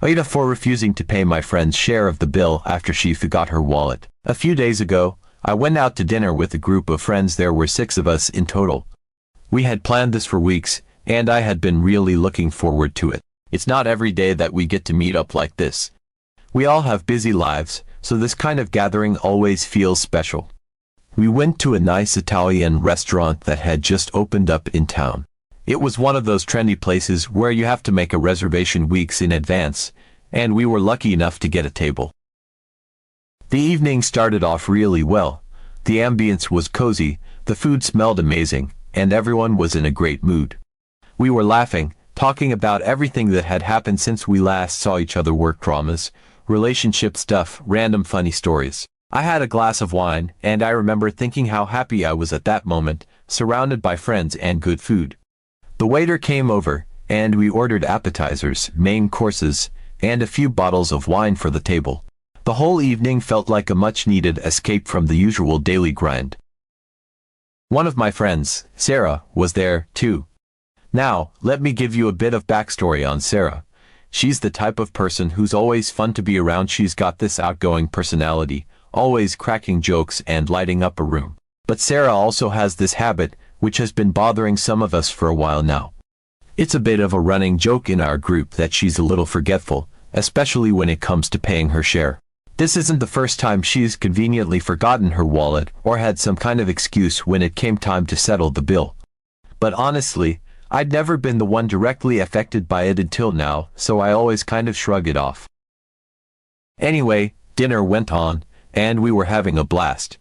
Oida for refusing to pay my friend's share of the bill after she forgot her wallet. A few days ago, I went out to dinner with a group of friends. There were 6 of us in total. We had planned this for weeks, and I had been really looking forward to it. It's not every day that we get to meet up like this. We all have busy lives, so this kind of gathering always feels special. We went to a nice Italian restaurant that had just opened up in town. It was one of those trendy places where you have to make a reservation weeks in advance, and we were lucky enough to get a table. The evening started off really well. The ambience was cozy, the food smelled amazing, and everyone was in a great mood. We were laughing, talking about everything that had happened since we last saw each other: work dramas, relationship stuff, random funny stories. I had a glass of wine, and I remember thinking how happy I was at that moment, surrounded by friends and good food. The waiter came over, and we ordered appetizers, main courses, and a few bottles of wine for the table. The whole evening felt like a much-needed escape from the usual daily grind. One of my friends, Sarah, was there, too. Now, let me give you a bit of backstory on Sarah. She's the type of person who's always fun to be around. She's got this outgoing personality, always cracking jokes and lighting up a room. But Sarah also has this habit, which has been bothering some of us for a while now. It's a bit of a running joke in our group that she's a little forgetful, especially when it comes to paying her share. This isn't the first time she's conveniently forgotten her wallet or had some kind of excuse when it came time to settle the bill. But honestly, I'd never been the one directly affected by it until now, so I always kind of shrug it off. Anyway, dinner went on, and we were having a blast.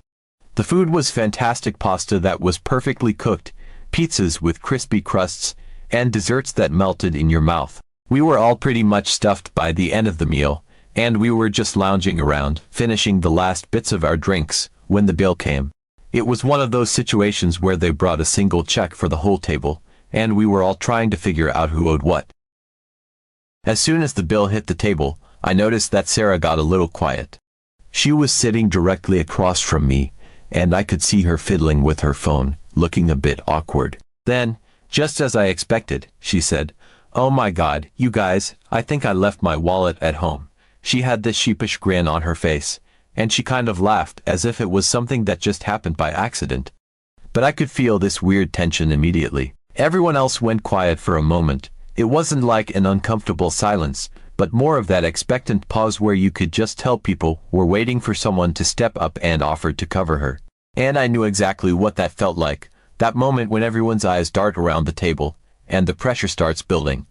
The food was fantastic: pasta that was perfectly cooked, pizzas with crispy crusts, and desserts that melted in your mouth. We were all pretty much stuffed by the end of the meal, and we were just lounging around, finishing the last bits of our drinks, when the bill came. It was one of those situations where they brought a single check for the whole table, and we were all trying to figure out who owed what. As soon as the bill hit the table, I noticed that Sarah got a little quiet. She was sitting directly across from me, and I could see her fiddling with her phone, looking a bit awkward. Then, just as I expected, she said, "Oh my God, you guys, I think I left my wallet at home." She had this sheepish grin on her face, and she kind of laughed as if it was something that just happened by accident. But I could feel this weird tension immediately. Everyone else went quiet for a moment. It wasn't like an uncomfortable silence, but more of that expectant pause where you could just tell people were waiting for someone to step up and offer to cover her. And I knew exactly what that felt like, that moment when everyone's eyes dart around the table, and the pressure starts building.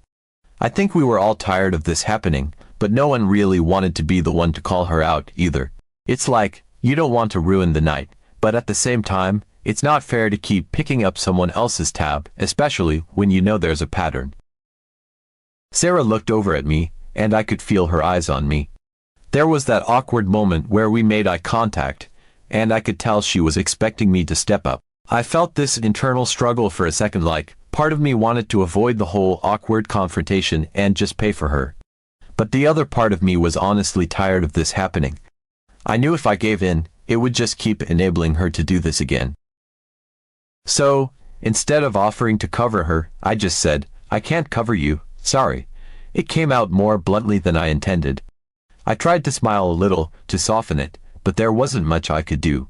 I think we were all tired of this happening, but no one really wanted to be the one to call her out either. It's like, you don't want to ruin the night, but at the same time, it's not fair to keep picking up someone else's tab, especially when you know there's a pattern. Sarah looked over at me, and I could feel her eyes on me. There was that awkward moment where we made eye contact, and I could tell she was expecting me to step up. I felt this internal struggle for a second, like, part of me wanted to avoid the whole awkward confrontation and just pay for her. But the other part of me was honestly tired of this happening. I knew if I gave in, it would just keep enabling her to do this again. So, instead of offering to cover her, I just said, "I can't cover you, sorry." It came out more bluntly than I intended. I tried to smile a little, to soften it, but there wasn't much I could do.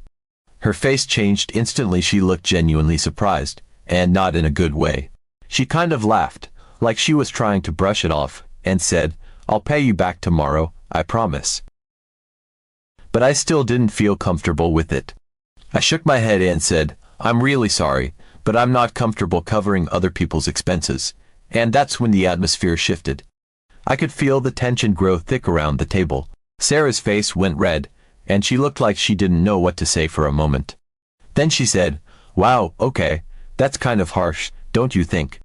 Her face changed instantly. She looked genuinely surprised, and not in a good way. She kind of laughed, like she was trying to brush it off, and said, "I'll pay you back tomorrow, I promise." But I still didn't feel comfortable with it. I shook my head and said, "I'm really sorry, but I'm not comfortable covering other people's expenses." And that's when the atmosphere shifted. I could feel the tension grow thick around the table. Sarah's face went red, and she looked like she didn't know what to say for a moment. Then she said, "Wow, okay, that's kind of harsh, don't you think?"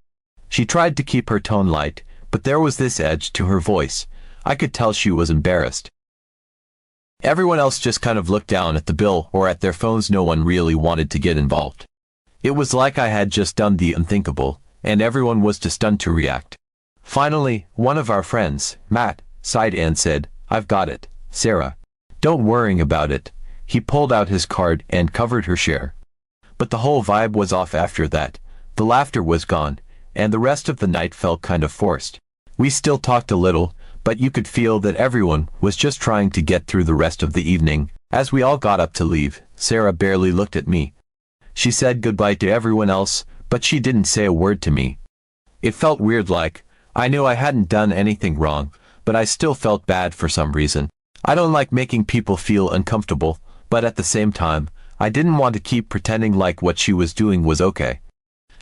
She tried to keep her tone light, but there was this edge to her voice. I could tell she was embarrassed. Everyone else just kind of looked down at the bill or at their phones. No one really wanted to get involved. It was like I had just done the unthinkable, and everyone was too stunned to react. Finally, one of our friends, Matt, sighed and said, "I've got it, Sarah. Don't worry about it." He pulled out his card and covered her share. But the whole vibe was off after that. The laughter was gone, and the rest of the night felt kind of forced. We still talked a little, but you could feel that everyone was just trying to get through the rest of the evening. As we all got up to leave, Sarah barely looked at me. She said goodbye to everyone else, but she didn't say a word to me. It felt weird, like I knew I hadn't done anything wrong, but I still felt bad for some reason. I don't like making people feel uncomfortable, but at the same time, I didn't want to keep pretending like what she was doing was okay.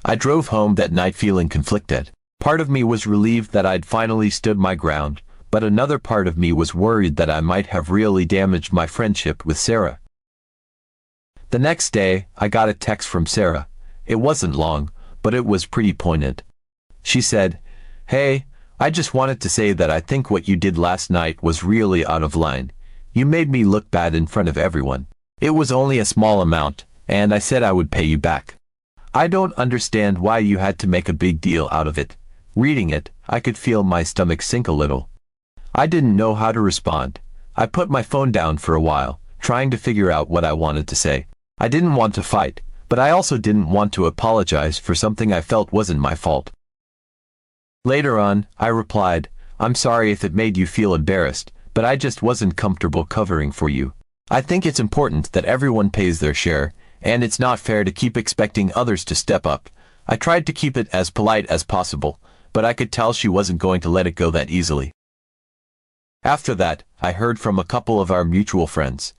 I drove home that night feeling conflicted. Part of me was relieved that I'd finally stood my ground, but another part of me was worried that I might have really damaged my friendship with Sarah. The next day, I got a text from Sarah. It wasn't long, but it was pretty poignant. She said, "Hey, I just wanted to say that I think what you did last night was really out of line. You made me look bad in front of everyone. It was only a small amount, and I said I would pay you back. I don't understand why you had to make a big deal out of it." Reading it, I could feel my stomach sink a little. I didn't know how to respond. I put my phone down for a while, trying to figure out what I wanted to say. I didn't want to fight, but I also didn't want to apologize for something I felt wasn't my fault. Later on, I replied, "I'm sorry if it made you feel embarrassed, but I just wasn't comfortable covering for you. I think it's important that everyone pays their share, and it's not fair to keep expecting others to step up." I tried to keep it as polite as possible, but I could tell she wasn't going to let it go that easily. After that, I heard from a couple of our mutual friends.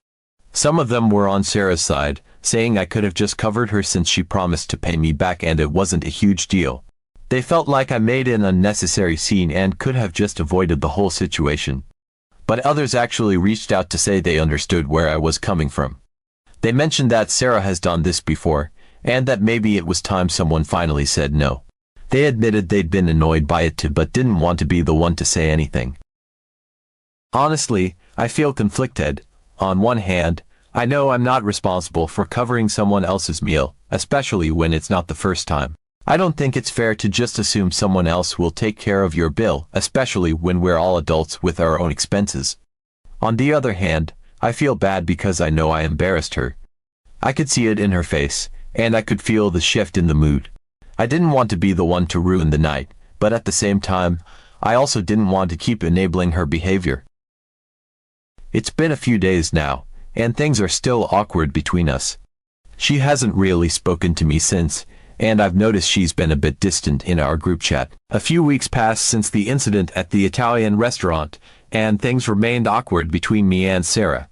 Some of them were on Sarah's side, saying I could have just covered her since she promised to pay me back and it wasn't a huge deal. They felt like I made an unnecessary scene and could have just avoided the whole situation. But others actually reached out to say they understood where I was coming from. They mentioned that Sarah has done this before, and that maybe it was time someone finally said no. They admitted they'd been annoyed by it too, but didn't want to be the one to say anything. Honestly, I feel conflicted. On one hand, I know I'm not responsible for covering someone else's meal, especially when it's not the first time. I don't think it's fair to just assume someone else will take care of your bill, especially when we're all adults with our own expenses. On the other hand, I feel bad because I know I embarrassed her. I could see it in her face, and I could feel the shift in the mood. I didn't want to be the one to ruin the night, but at the same time, I also didn't want to keep enabling her behavior. It's been a few days now, and things are still awkward between us. She hasn't really spoken to me since, and I've noticed she's been a bit distant in our group chat. A few weeks passed since the incident at the Italian restaurant, and things remained awkward between me and Sarah.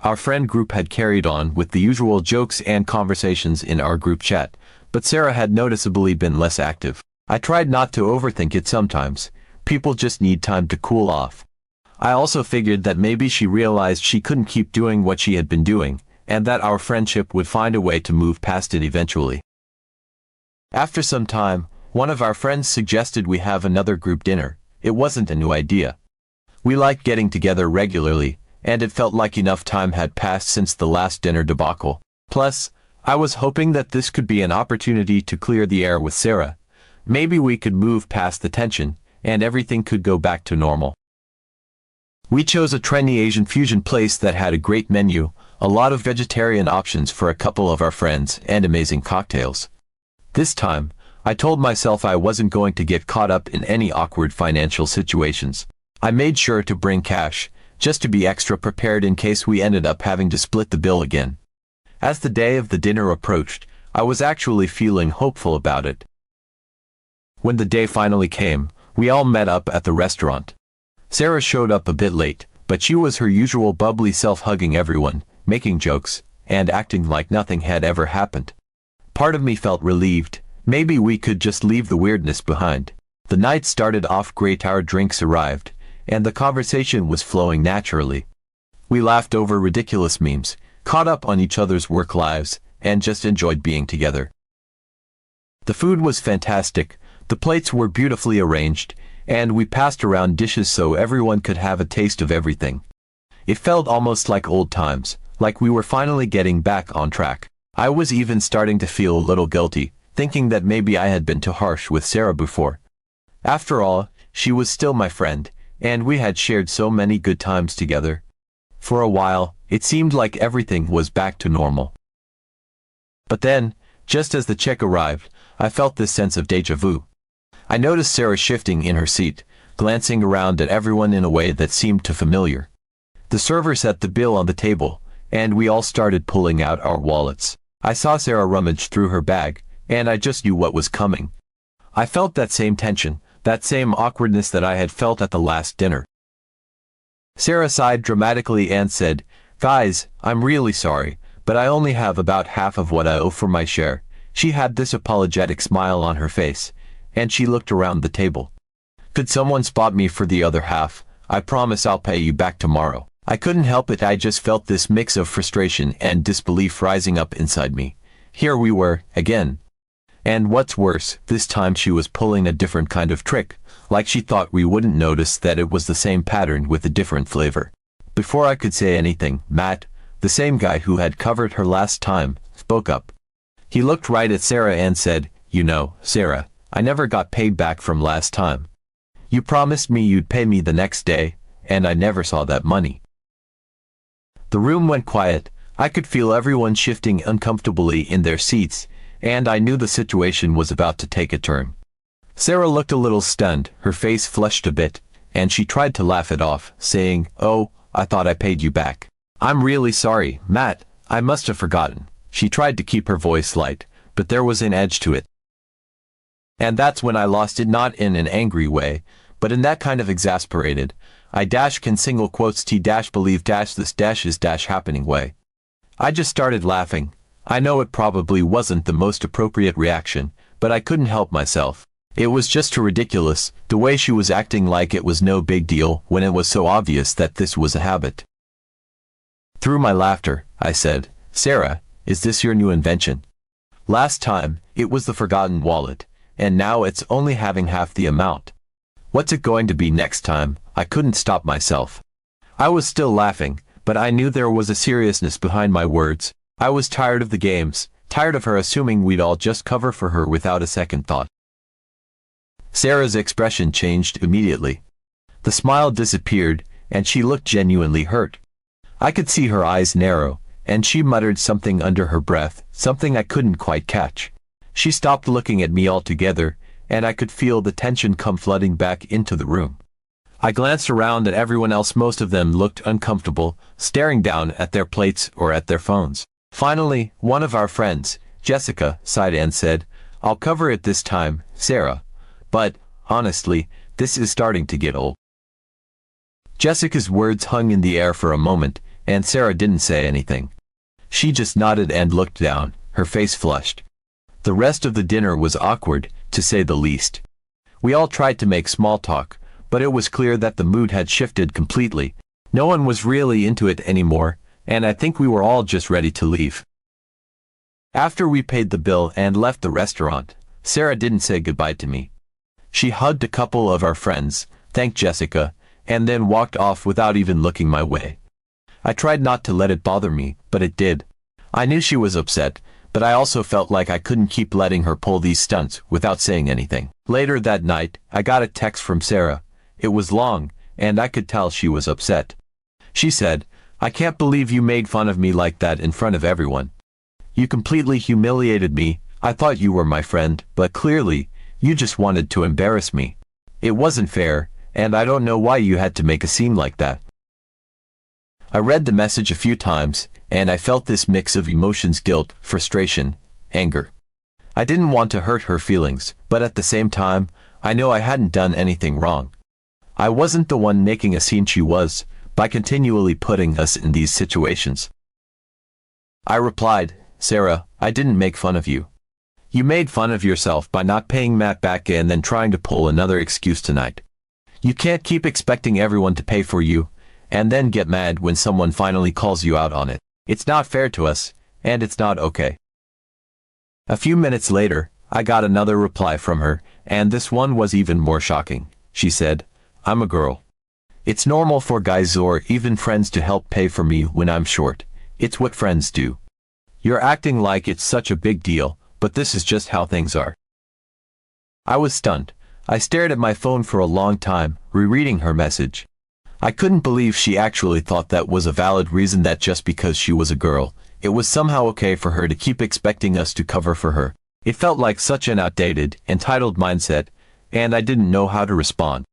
Our friend group had carried on with the usual jokes and conversations in our group chat, but Sarah had noticeably been less active. I tried not to overthink it sometimes. People just need time to cool off. I also figured that maybe she realized she couldn't keep doing what she had been doing, and that our friendship would find a way to move past it eventually. After some time, one of our friends suggested we have another group dinner. It wasn't a new idea. We liked getting together regularly, and it felt like enough time had passed since the last dinner debacle. Plus, I was hoping that this could be an opportunity to clear the air with Sarah. Maybe we could move past the tension, and everything could go back to normal. We chose a trendy Asian fusion place that had a great menu, a lot of vegetarian options for a couple of our friends, and amazing cocktails. This time, I told myself I wasn't going to get caught up in any awkward financial situations. I made sure to bring cash, just to be extra prepared in case we ended up having to split the bill again. As the day of the dinner approached, I was actually feeling hopeful about it. When the day finally came, we all met up at the restaurant. Sarah showed up a bit late, but she was her usual bubbly self, hugging everyone, making jokes, and acting like nothing had ever happened. Part of me felt relieved. Maybe we could just leave the weirdness behind. The night started off great. Our drinks arrived, and the conversation was flowing naturally. We laughed over ridiculous memes, caught up on each other's work lives, and just enjoyed being together. The food was fantastic, the plates were beautifully arranged, and we passed around dishes so everyone could have a taste of everything. It felt almost like old times, like we were finally getting back on track. I was even starting to feel a little guilty, thinking that maybe I had been too harsh with Sarah before. After all, she was still my friend, and we had shared so many good times together. For a while, it seemed like everything was back to normal. But then, just as the check arrived, I felt this sense of déjà vu. I noticed Sarah shifting in her seat, glancing around at everyone in a way that seemed too familiar. The server set the bill on the table, and we all started pulling out our wallets. I saw Sarah rummage through her bag, and I just knew what was coming. I felt that same tension, that same awkwardness that I had felt at the last dinner. Sarah sighed dramatically and said, "Guys, I'm really sorry, but I only have about half of what I owe for my share." She had this apologetic smile on her face, and she looked around the table. "Could someone spot me for the other half? I promise I'll pay you back tomorrow." I couldn't help it, I just felt this mix of frustration and disbelief rising up inside me. Here we were, again. And what's worse, this time she was pulling a different kind of trick, like she thought we wouldn't notice that it was the same pattern with a different flavor. Before I could say anything, Matt, the same guy who had covered her last time, spoke up. He looked right at Sarah and said, "You know, Sarah, I never got paid back from last time. You promised me you'd pay me the next day, and I never saw that money." The room went quiet. I could feel everyone shifting uncomfortably in their seats, and I knew the situation was about to take a turn. Sarah looked a little stunned, her face flushed a bit, and she tried to laugh it off, saying, "Oh, I thought I paid you back. I'm really sorry, Matt, I must have forgotten." She tried to keep her voice light, but there was an edge to it. And that's when I lost it, not in an angry way, but in that kind of exasperated, I can single quotes believe this is happening way. I just started laughing. I know it probably wasn't the most appropriate reaction, but I couldn't help myself. It was just too ridiculous, the way she was acting like it was no big deal when it was so obvious that this was a habit. Through my laughter, I said, "Sarah, is this your new invention? Last time, it was the forgotten wallet, and now it's only having half the amount. What's it going to be next time?" I couldn't stop myself. I was still laughing, but I knew there was a seriousness behind my words. I was tired of the games, tired of her assuming we'd all just cover for her without a second thought. Sarah's expression changed immediately. The smile disappeared, and she looked genuinely hurt. I could see her eyes narrow, and she muttered something under her breath, something I couldn't quite catch. She stopped looking at me altogether, and I could feel the tension come flooding back into the room. I glanced around at everyone else. Most of them looked uncomfortable, staring down at their plates or at their phones. Finally, one of our friends, Jessica, sighed and said, "I'll cover it this time, Sarah. But, honestly, this is starting to get old." Jessica's words hung in the air for a moment, and Sarah didn't say anything. She just nodded and looked down, her face flushed. The rest of the dinner was awkward, to say the least. We all tried to make small talk, but it was clear that the mood had shifted completely. No one was really into it anymore, and I think we were all just ready to leave. After we paid the bill and left the restaurant, Sarah didn't say goodbye to me. She hugged a couple of our friends, thanked Jessica, and then walked off without even looking my way. I tried not to let it bother me, but it did. I knew she was upset, but I also felt like I couldn't keep letting her pull these stunts without saying anything. Later that night, I got a text from Sarah. It was long, and I could tell she was upset. She said, "I can't believe you made fun of me like that in front of everyone. You completely humiliated me. I thought you were my friend, but clearly, you just wanted to embarrass me. It wasn't fair, and I don't know why you had to make a scene like that." I read the message a few times, and I felt this mix of emotions: guilt, frustration, anger. I didn't want to hurt her feelings, but at the same time, I know I hadn't done anything wrong. I wasn't the one making a scene, she was, by continually putting us in these situations. I replied, "Sarah, I didn't make fun of you. You made fun of yourself by not paying Matt back and then trying to pull another excuse tonight. You can't keep expecting everyone to pay for you, and then get mad when someone finally calls you out on it. It's not fair to us, and it's not okay." A few minutes later, I got another reply from her, and this one was even more shocking. She said, "I'm a girl. It's normal for guys or even friends to help pay for me when I'm short. It's what friends do. You're acting like it's such a big deal, but this is just how things are." I was stunned. I stared at my phone for a long time, rereading her message. I couldn't believe she actually thought that was a valid reason, that just because she was a girl, it was somehow okay for her to keep expecting us to cover for her. It felt like such an outdated, entitled mindset, and I didn't know how to respond.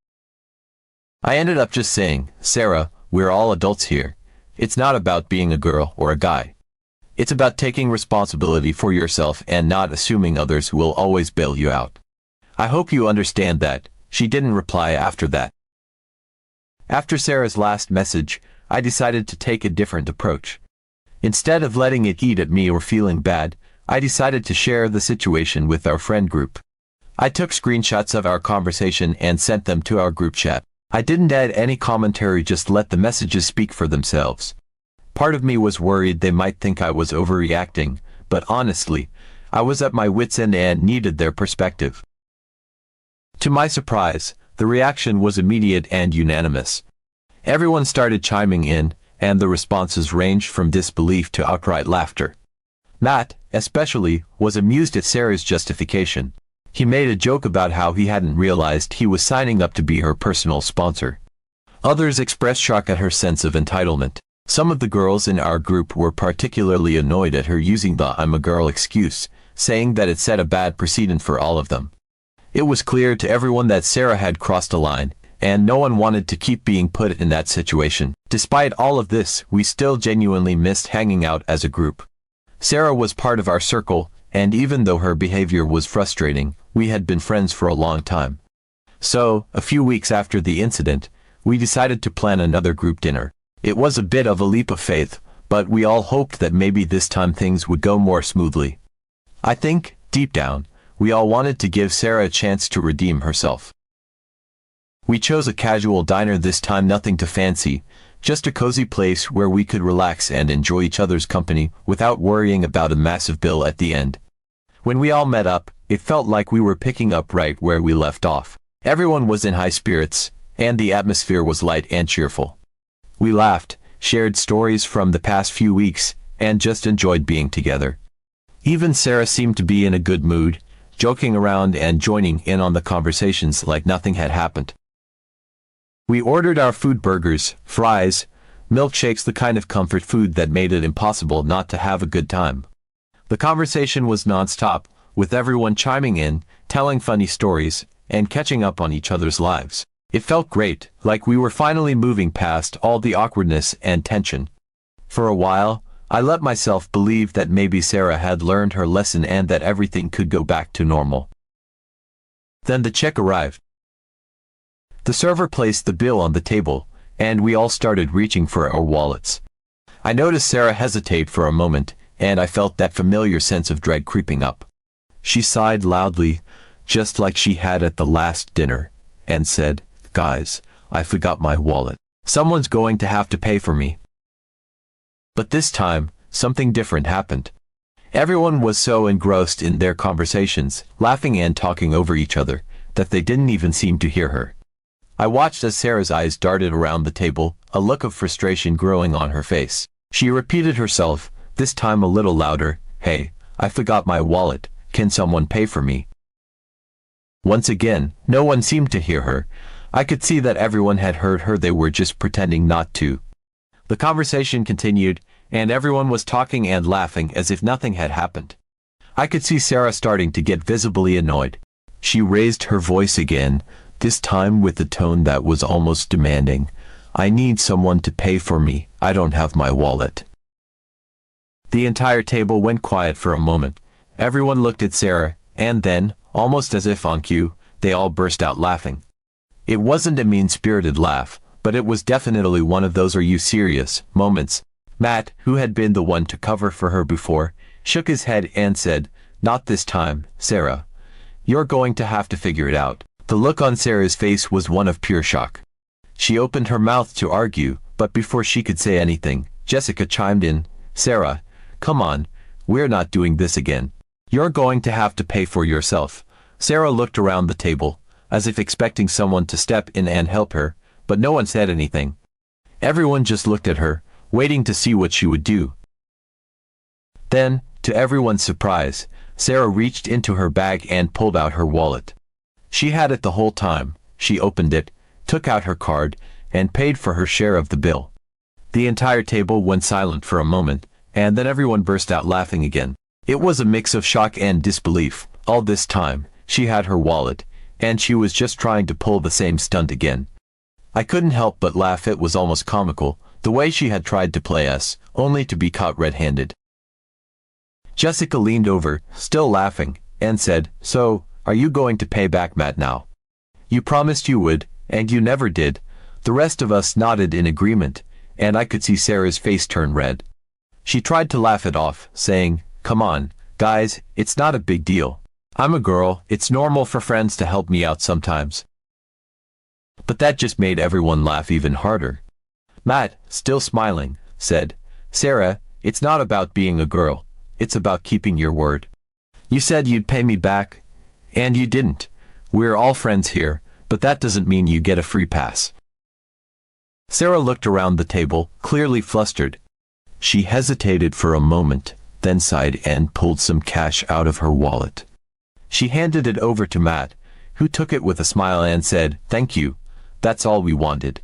I ended up just saying, Sarah, we're all adults here. It's not about being a girl or a guy. It's about taking responsibility for yourself and not assuming others will always bail you out. I hope you understand that. She didn't reply after that. After Sarah's last message, I decided to take a different approach. Instead of letting it eat at me or feeling bad, I decided to share the situation with our friend group. I took screenshots of our conversation and sent them to our group chat. I didn't add any commentary, just let the messages speak for themselves. Part of me was worried they might think I was overreacting, but honestly, I was at my wits' end and needed their perspective. To my surprise, the reaction was immediate and unanimous. Everyone started chiming in, and the responses ranged from disbelief to outright laughter. Matt, especially, was amused at Sarah's justification. He made a joke about how he hadn't realized he was signing up to be her personal sponsor. Others expressed shock at her sense of entitlement. Some of the girls in our group were particularly annoyed at her using the "I'm a girl" excuse, saying that it set a bad precedent for all of them. It was clear to everyone that Sarah had crossed a line, and no one wanted to keep being put in that situation. Despite all of this, we still genuinely missed hanging out as a group. Sarah was part of our circle, and even though her behavior was frustrating, we had been friends for a long time. So, a few weeks after the incident, we decided to plan another group dinner. It was a bit of a leap of faith, but we all hoped that maybe this time things would go more smoothly. I think, deep down, we all wanted to give Sarah a chance to redeem herself. We chose a casual diner this time, nothing too fancy, just a cozy place where we could relax and enjoy each other's company without worrying about a massive bill at the end. When we all met up, it felt like we were picking up right where we left off. Everyone was in high spirits, and the atmosphere was light and cheerful. We laughed, shared stories from the past few weeks, and just enjoyed being together. Even Sarah seemed to be in a good mood, joking around and joining in on the conversations like nothing had happened. We ordered our food: burgers, fries, milkshakes, the kind of comfort food that made it impossible not to have a good time. The conversation was non-stop, with everyone chiming in, telling funny stories, and catching up on each other's lives. It felt great, like we were finally moving past all the awkwardness and tension. For a while, I let myself believe that maybe Sarah had learned her lesson and that everything could go back to normal. Then the check arrived. The server placed the bill on the table, and we all started reaching for our wallets. I noticed Sarah hesitate for a moment, and I felt that familiar sense of dread creeping up. She sighed loudly, just like she had at the last dinner, and said, "Guys, I forgot my wallet. Someone's going to have to pay for me." But this time, something different happened. Everyone was so engrossed in their conversations, laughing and talking over each other, that they didn't even seem to hear her. I watched as Sarah's eyes darted around the table, a look of frustration growing on her face. She repeated herself, this time a little louder, "Hey, I forgot my wallet. Can someone pay for me?" Once again, no one seemed to hear her. I could see that everyone had heard her, they were just pretending not to. The conversation continued, and everyone was talking and laughing as if nothing had happened. I could see Sarah starting to get visibly annoyed. She raised her voice again, this time with a tone that was almost demanding. "I need someone to pay for me. I don't have my wallet." The entire table went quiet for a moment. Everyone looked at Sarah, and then, almost as if on cue, they all burst out laughing. It wasn't a mean-spirited laugh, but it was definitely one of those "are you serious" moments. Matt, who had been the one to cover for her before, shook his head and said, "Not this time, Sarah. You're going to have to figure it out." The look on Sarah's face was one of pure shock. She opened her mouth to argue, but before she could say anything, Jessica chimed in, "Sarah, come on, we're not doing this again. You're going to have to pay for yourself." Sarah looked around the table, as if expecting someone to step in and help her, but no one said anything. Everyone just looked at her, waiting to see what she would do. Then, to everyone's surprise, Sarah reached into her bag and pulled out her wallet. She had it the whole time. She opened it, took out her card, and paid for her share of the bill. The entire table went silent for a moment, and then everyone burst out laughing again. It was a mix of shock and disbelief. All this time, she had her wallet, and she was just trying to pull the same stunt again. I couldn't help but laugh. It was almost comical, the way she had tried to play us, only to be caught red-handed. Jessica leaned over, still laughing, and said, "So, are you going to pay back Matt now? You promised you would, and you never did." The rest of us nodded in agreement, and I could see Sarah's face turn red. She tried to laugh it off, saying, "Come on, guys, it's not a big deal. I'm a girl, it's normal for friends to help me out sometimes." But that just made everyone laugh even harder. Matt, still smiling, said, "Sarah, it's not about being a girl, it's about keeping your word. You said you'd pay me back, and you didn't. We're all friends here, but that doesn't mean you get a free pass." Sarah looked around the table, clearly flustered. She hesitated for a moment, then sighed and pulled some cash out of her wallet. She handed it over to Matt, who took it with a smile and said, "Thank you. That's all we wanted."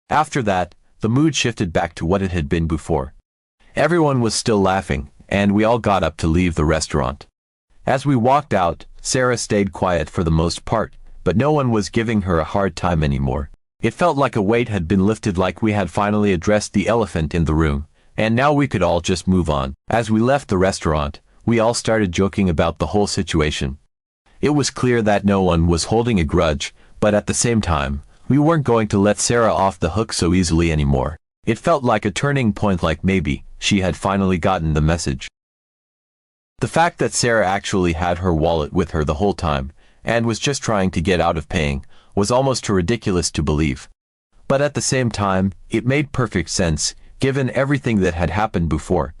After that, the mood shifted back to what it had been before. Everyone was still laughing, and we all got up to leave the restaurant. As we walked out, Sarah stayed quiet for the most part, but no one was giving her a hard time anymore. It felt like a weight had been lifted, like we had finally addressed the elephant in the room, and now we could all just move on. As we left the restaurant, we all started joking about the whole situation. It was clear that no one was holding a grudge, but at the same time, we weren't going to let Sarah off the hook so easily anymore. It felt like a turning point, like maybe she had finally gotten the message. The fact that Sarah actually had her wallet with her the whole time, and was just trying to get out of paying, was almost too ridiculous to believe. But at the same time, it made perfect sense, given everything that had happened before.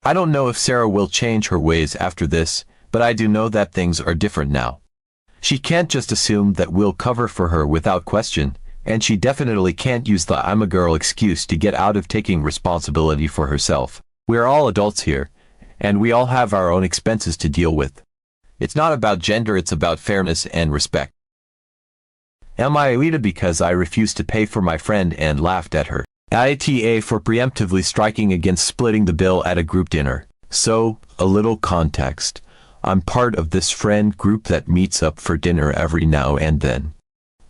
I don't know if Sarah will change her ways after this, but I do know that things are different now. She can't just assume that we'll cover for her without question, and she definitely can't use the "I'm a girl" excuse to get out of taking responsibility for herself. We're all adults here, and we all have our own expenses to deal with. It's not about gender, it's about fairness and respect. Am I Alita because I refused to pay for my friend and laughed at her? ITA for preemptively striking against splitting the bill at a group dinner. So, a little context. I'm part of this friend group that meets up for dinner every now and then.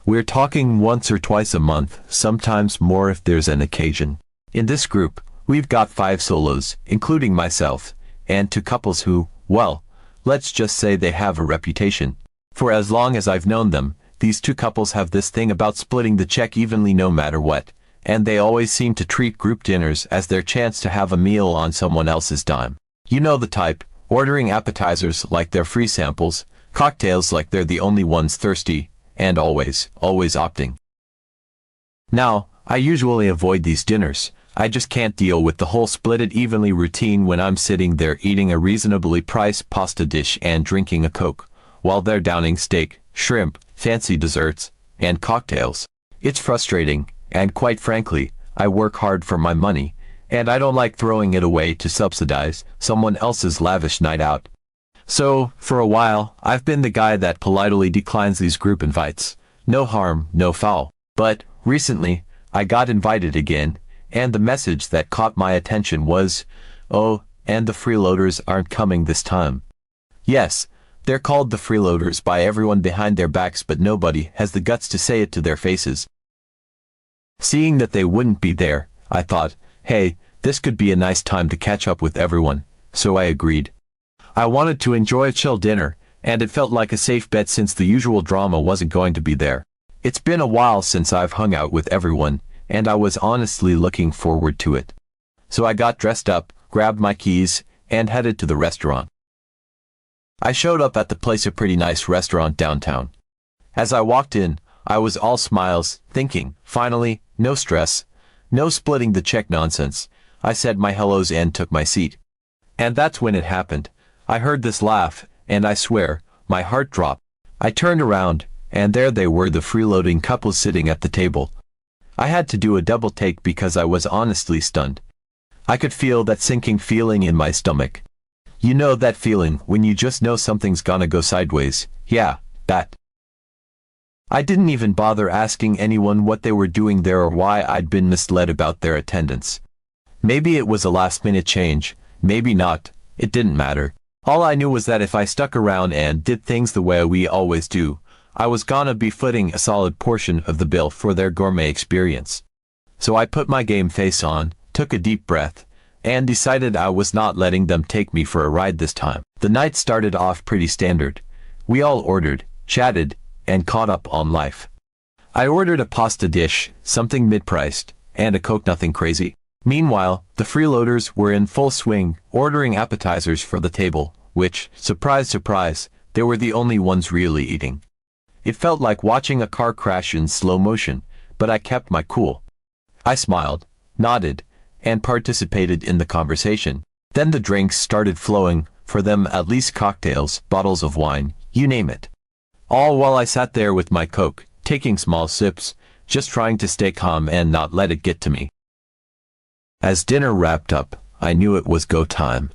We're talking once or twice a month, sometimes more if there's an occasion. In this group, we've got 5 solos, including myself, and 2 couples who, well, let's just say they have a reputation. For as long as I've known them, these 2 couples have this thing about splitting the check evenly no matter what, and they always seem to treat group dinners as their chance to have a meal on someone else's dime. You know the type, ordering appetizers like they're free samples, cocktails like they're the only ones thirsty, and always opting. Now, I usually avoid these dinners. I just can't deal with the whole split it evenly routine when I'm sitting there eating a reasonably priced pasta dish and drinking a Coke, while they're downing steak, shrimp, fancy desserts, and cocktails. It's frustrating, and quite frankly, I work hard for my money, and I don't like throwing it away to subsidize someone else's lavish night out. So, for a while, I've been the guy that politely declines these group invites. No harm, no foul. But, recently, I got invited again, and the message that caught my attention was, "Oh, and the freeloaders aren't coming this time." Yes, they're called the freeloaders by everyone behind their backs, but nobody has the guts to say it to their faces. Seeing that they wouldn't be there, I thought, hey, this could be a nice time to catch up with everyone, so I agreed. I wanted to enjoy a chill dinner, and it felt like a safe bet since the usual drama wasn't going to be there. It's been a while since I've hung out with everyone, and I was honestly looking forward to it. So I got dressed up, grabbed my keys, and headed to the restaurant. I showed up at the place, a pretty nice restaurant downtown. As I walked in, I was all smiles, thinking, finally, no stress, no splitting the check nonsense. I said my hellos and took my seat. And that's when it happened. I heard this laugh, and I swear, my heart dropped. I turned around, and there they were, the freeloading couple sitting at the table. I had to do a double take because I was honestly stunned. I could feel that sinking feeling in my stomach. You know that feeling when you just know something's gonna go sideways? Yeah, that. I didn't even bother asking anyone what they were doing there or why I'd been misled about their attendance. Maybe it was a last-minute change, maybe not, it didn't matter. All I knew was that if I stuck around and did things the way we always do, I was gonna be footing a solid portion of the bill for their gourmet experience. So I put my game face on, took a deep breath, and decided I was not letting them take me for a ride this time. The night started off pretty standard. We all ordered, chatted, and caught up on life. I ordered a pasta dish, something mid-priced, and a Coke, nothing crazy. Meanwhile, the freeloaders were in full swing, ordering appetizers for the table, which, surprise surprise, they were the only ones really eating. It felt like watching a car crash in slow motion, but I kept my cool. I smiled, nodded, and participated in the conversation. Then the drinks started flowing, for them at least cocktails, bottles of wine, you name it. All while I sat there with my Coke, taking small sips, just trying to stay calm and not let it get to me. As dinner wrapped up, I knew it was go time.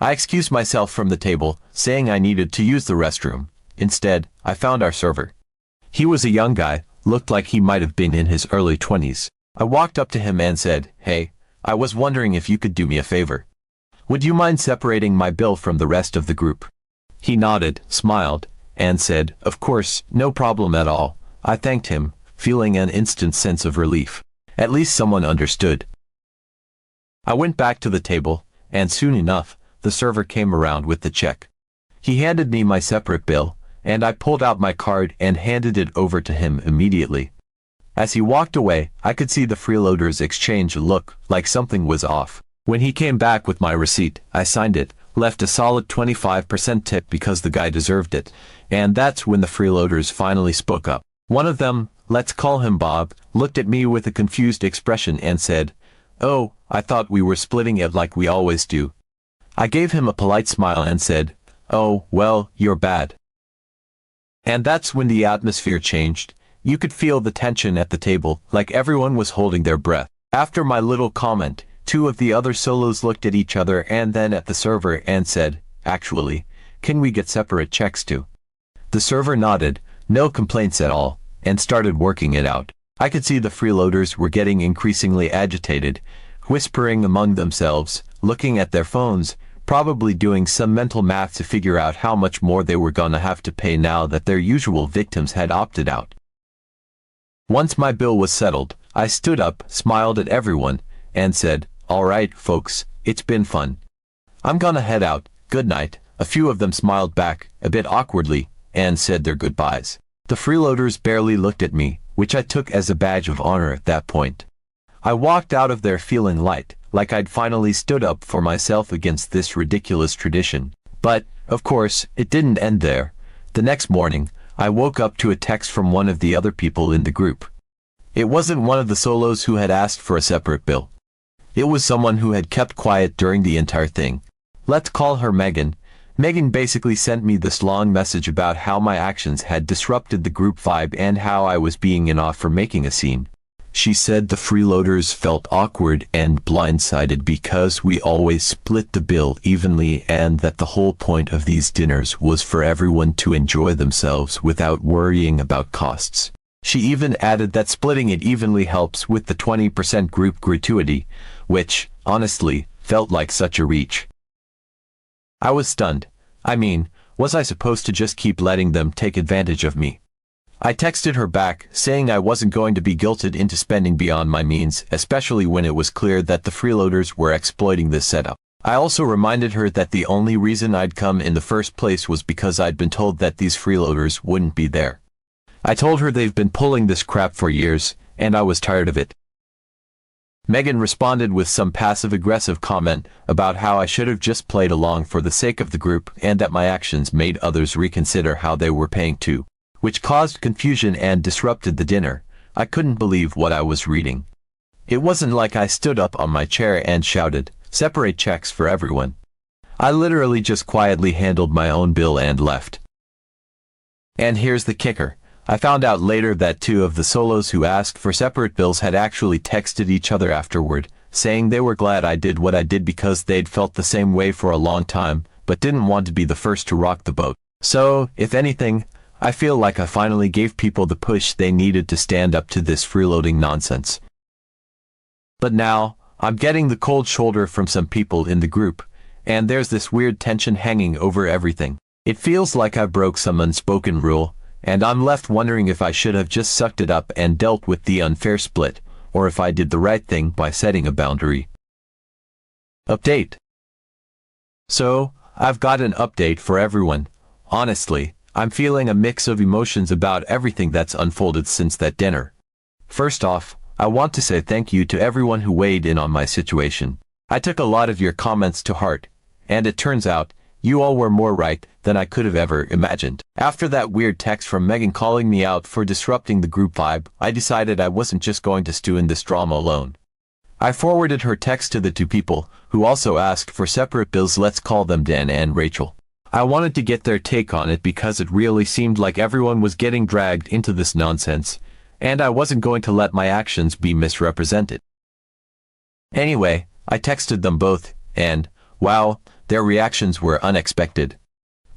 I excused myself from the table, saying I needed to use the restroom. Instead, I found our server. He was a young guy, looked like he might have been in his early 20s. I walked up to him and said, "Hey, I was wondering if you could do me a favor. Would you mind separating my bill from the rest of the group?" He nodded, smiled, and said, "Of course, no problem at all." I thanked him, feeling an instant sense of relief. At least someone understood. I went back to the table, and soon enough, the server came around with the check. He handed me my separate bill, and I pulled out my card and handed it over to him immediately. As he walked away, I could see the freeloaders exchange a look, like something was off. When he came back with my receipt, I signed it, left a solid 25% tip because the guy deserved it, and that's when the freeloaders finally spoke up. One of them, let's call him Bob, looked at me with a confused expression and said, "Oh, I thought we were splitting it like we always do." I gave him a polite smile and said, "Oh, well, you're bad." And that's when the atmosphere changed. You could feel the tension at the table, like everyone was holding their breath. After my little comment, two of the other solos looked at each other and then at the server and said, "Actually, can we get separate checks too?" The server nodded, no complaints at all, and started working it out. I could see the freeloaders were getting increasingly agitated, whispering among themselves, looking at their phones, probably doing some mental math to figure out how much more they were gonna have to pay now that their usual victims had opted out. Once my bill was settled, I stood up, smiled at everyone, and said, "All right, folks, it's been fun. I'm gonna head out, good night." A few of them smiled back, a bit awkwardly, and said their goodbyes. The freeloaders barely looked at me, which I took as a badge of honor at that point. I walked out of there feeling light, like I'd finally stood up for myself against this ridiculous tradition. But, of course, it didn't end there. The next morning, I woke up to a text from one of the other people in the group. It wasn't one of the solos who had asked for a separate bill. It was someone who had kept quiet during the entire thing. Let's call her Megan. Megan basically sent me this long message about how my actions had disrupted the group vibe and how I was being in awe for making a scene. She said the freeloaders felt awkward and blindsided because we always split the bill evenly and that the whole point of these dinners was for everyone to enjoy themselves without worrying about costs. She even added that splitting it evenly helps with the 20% group gratuity, which, honestly, felt like such a reach. I was stunned. I mean, was I supposed to just keep letting them take advantage of me? I texted her back, saying I wasn't going to be guilted into spending beyond my means, especially when it was clear that the freeloaders were exploiting this setup. I also reminded her that the only reason I'd come in the first place was because I'd been told that these freeloaders wouldn't be there. I told her they've been pulling this crap for years, and I was tired of it. Megan responded with some passive-aggressive comment about how I should have just played along for the sake of the group and that my actions made others reconsider how they were paying too, which caused confusion and disrupted the dinner. I couldn't believe what I was reading. It wasn't like I stood up on my chair and shouted, "Separate checks for everyone." I literally just quietly handled my own bill and left. And here's the kicker. I found out later that two of the solos who asked for separate bills had actually texted each other afterward, saying they were glad I did what I did because they'd felt the same way for a long time, but didn't want to be the first to rock the boat. So, if anything, I feel like I finally gave people the push they needed to stand up to this freeloading nonsense. But now, I'm getting the cold shoulder from some people in the group, and there's this weird tension hanging over everything. It feels like I broke some unspoken rule, and I'm left wondering if I should have just sucked it up and dealt with the unfair split, or if I did the right thing by setting a boundary. Update. So, I've got an update for everyone. Honestly, I'm feeling a mix of emotions about everything that's unfolded since that dinner. First off, I want to say thank you to everyone who weighed in on my situation. I took a lot of your comments to heart, and it turns out, you all were more right than I could have ever imagined. After that weird text from Megan calling me out for disrupting the group vibe, I decided I wasn't just going to stew in this drama alone. I forwarded her text to the two people, who also asked for separate bills. Let's call them Dan and Rachel. I wanted to get their take on it because it really seemed like everyone was getting dragged into this nonsense, and I wasn't going to let my actions be misrepresented. Anyway, I texted them both, and, wow, their reactions were unexpected.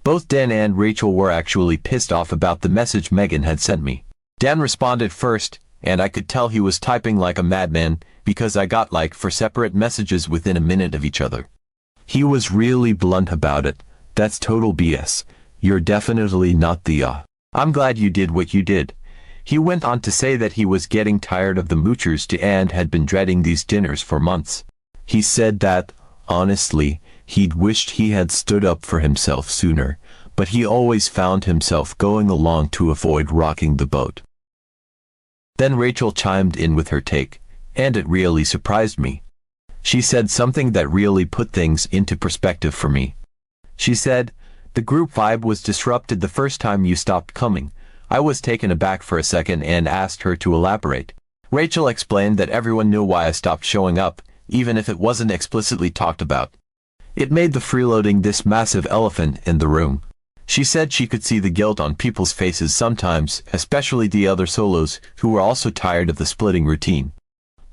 Both Dan and Rachel were actually pissed off about the message Megan had sent me. Dan responded first, and I could tell he was typing like a madman because I got like 4 separate messages within a minute of each other. He was really blunt about it. That's total BS. You're definitely not the I'm glad you did what you did. He went on to say that he was getting tired of the moochers too and had been dreading these dinners for months. He said that, honestly, he'd wished he had stood up for himself sooner, but he always found himself going along to avoid rocking the boat. Then Rachel chimed in with her take, and it really surprised me. She said something that really put things into perspective for me. She said, "The group vibe was disrupted the first time you stopped coming." I was taken aback for a second and asked her to elaborate. Rachel explained that everyone knew why I stopped showing up, even if it wasn't explicitly talked about. It made the freeloading this massive elephant in the room. She said she could see the guilt on people's faces sometimes, especially the other solos, who were also tired of the splitting routine.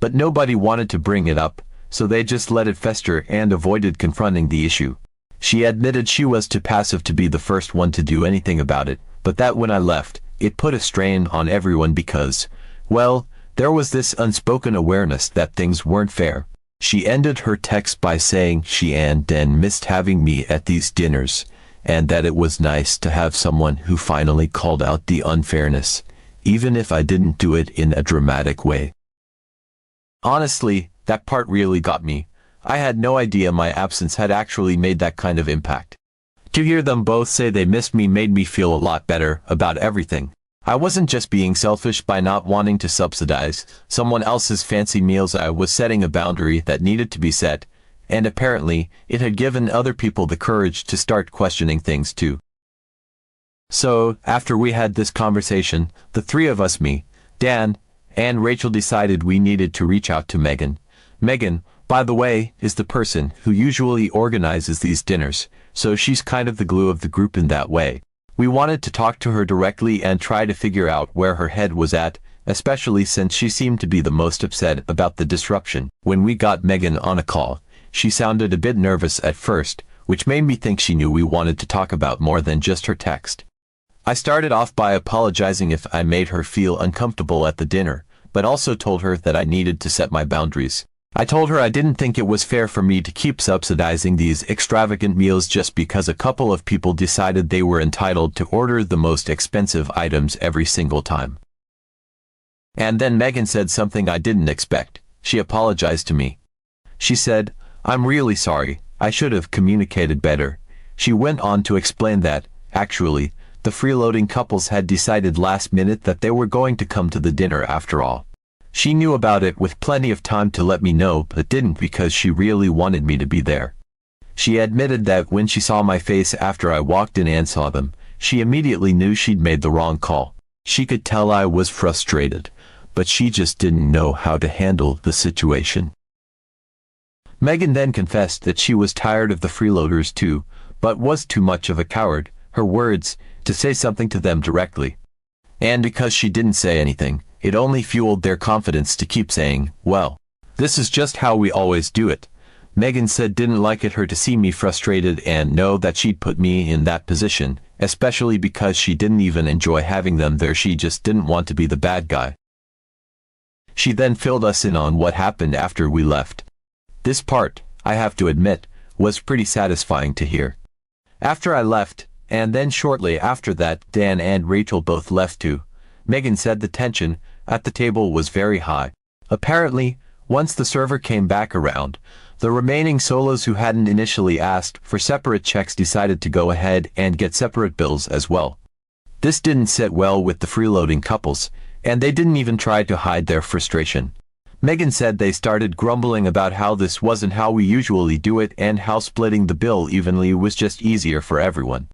But nobody wanted to bring it up, so they just let it fester and avoided confronting the issue. She admitted she was too passive to be the first one to do anything about it, but that when I left, it put a strain on everyone because, well, there was this unspoken awareness that things weren't fair. She ended her text by saying she and Dan missed having me at these dinners, and that it was nice to have someone who finally called out the unfairness, even if I didn't do it in a dramatic way. Honestly, that part really got me. I had no idea my absence had actually made that kind of impact. To hear them both say they missed me made me feel a lot better about everything. I wasn't just being selfish by not wanting to subsidize someone else's fancy meals. I was setting a boundary that needed to be set, and apparently, it had given other people the courage to start questioning things too. So, after we had this conversation, the three of us, me, Dan, and Rachel, decided we needed to reach out to Megan. Megan, by the way, is the person who usually organizes these dinners, so she's kind of the glue of the group in that way. We wanted to talk to her directly and try to figure out where her head was at, especially since she seemed to be the most upset about the disruption. When we got Megan on a call, she sounded a bit nervous at first, which made me think she knew we wanted to talk about more than just her text. I started off by apologizing if I made her feel uncomfortable at the dinner, but also told her that I needed to set my boundaries. I told her I didn't think it was fair for me to keep subsidizing these extravagant meals just because a couple of people decided they were entitled to order the most expensive items every single time. And then Megan said something I didn't expect. She apologized to me. She said, "I'm really sorry, I should have communicated better." She went on to explain that, actually, the freeloading couples had decided last minute that they were going to come to the dinner after all. She knew about it with plenty of time to let me know, but didn't because she really wanted me to be there. She admitted that when she saw my face after I walked in and saw them, she immediately knew she'd made the wrong call. She could tell I was frustrated, but she just didn't know how to handle the situation. Megan then confessed that she was tired of the freeloaders too, but was too much of a coward, her words, to say something to them directly. And because she didn't say anything, it only fueled their confidence to keep saying, "Well, this is just how we always do it." Megan said didn't like it her to see me frustrated and know that she'd put me in that position, especially because she didn't even enjoy having them there. She just didn't want to be the bad guy. She then filled us in on what happened after we left. This part, I have to admit, was pretty satisfying to hear. After I left, and then shortly after that Dan and Rachel both left too. Megan said the tension at the table was very high. Apparently, once the server came back around, the remaining solos who hadn't initially asked for separate checks decided to go ahead and get separate bills as well. This didn't sit well with the freeloading couples, and they didn't even try to hide their frustration. Megan said they started grumbling about how this wasn't how we usually do it and how splitting the bill evenly was just easier for everyone.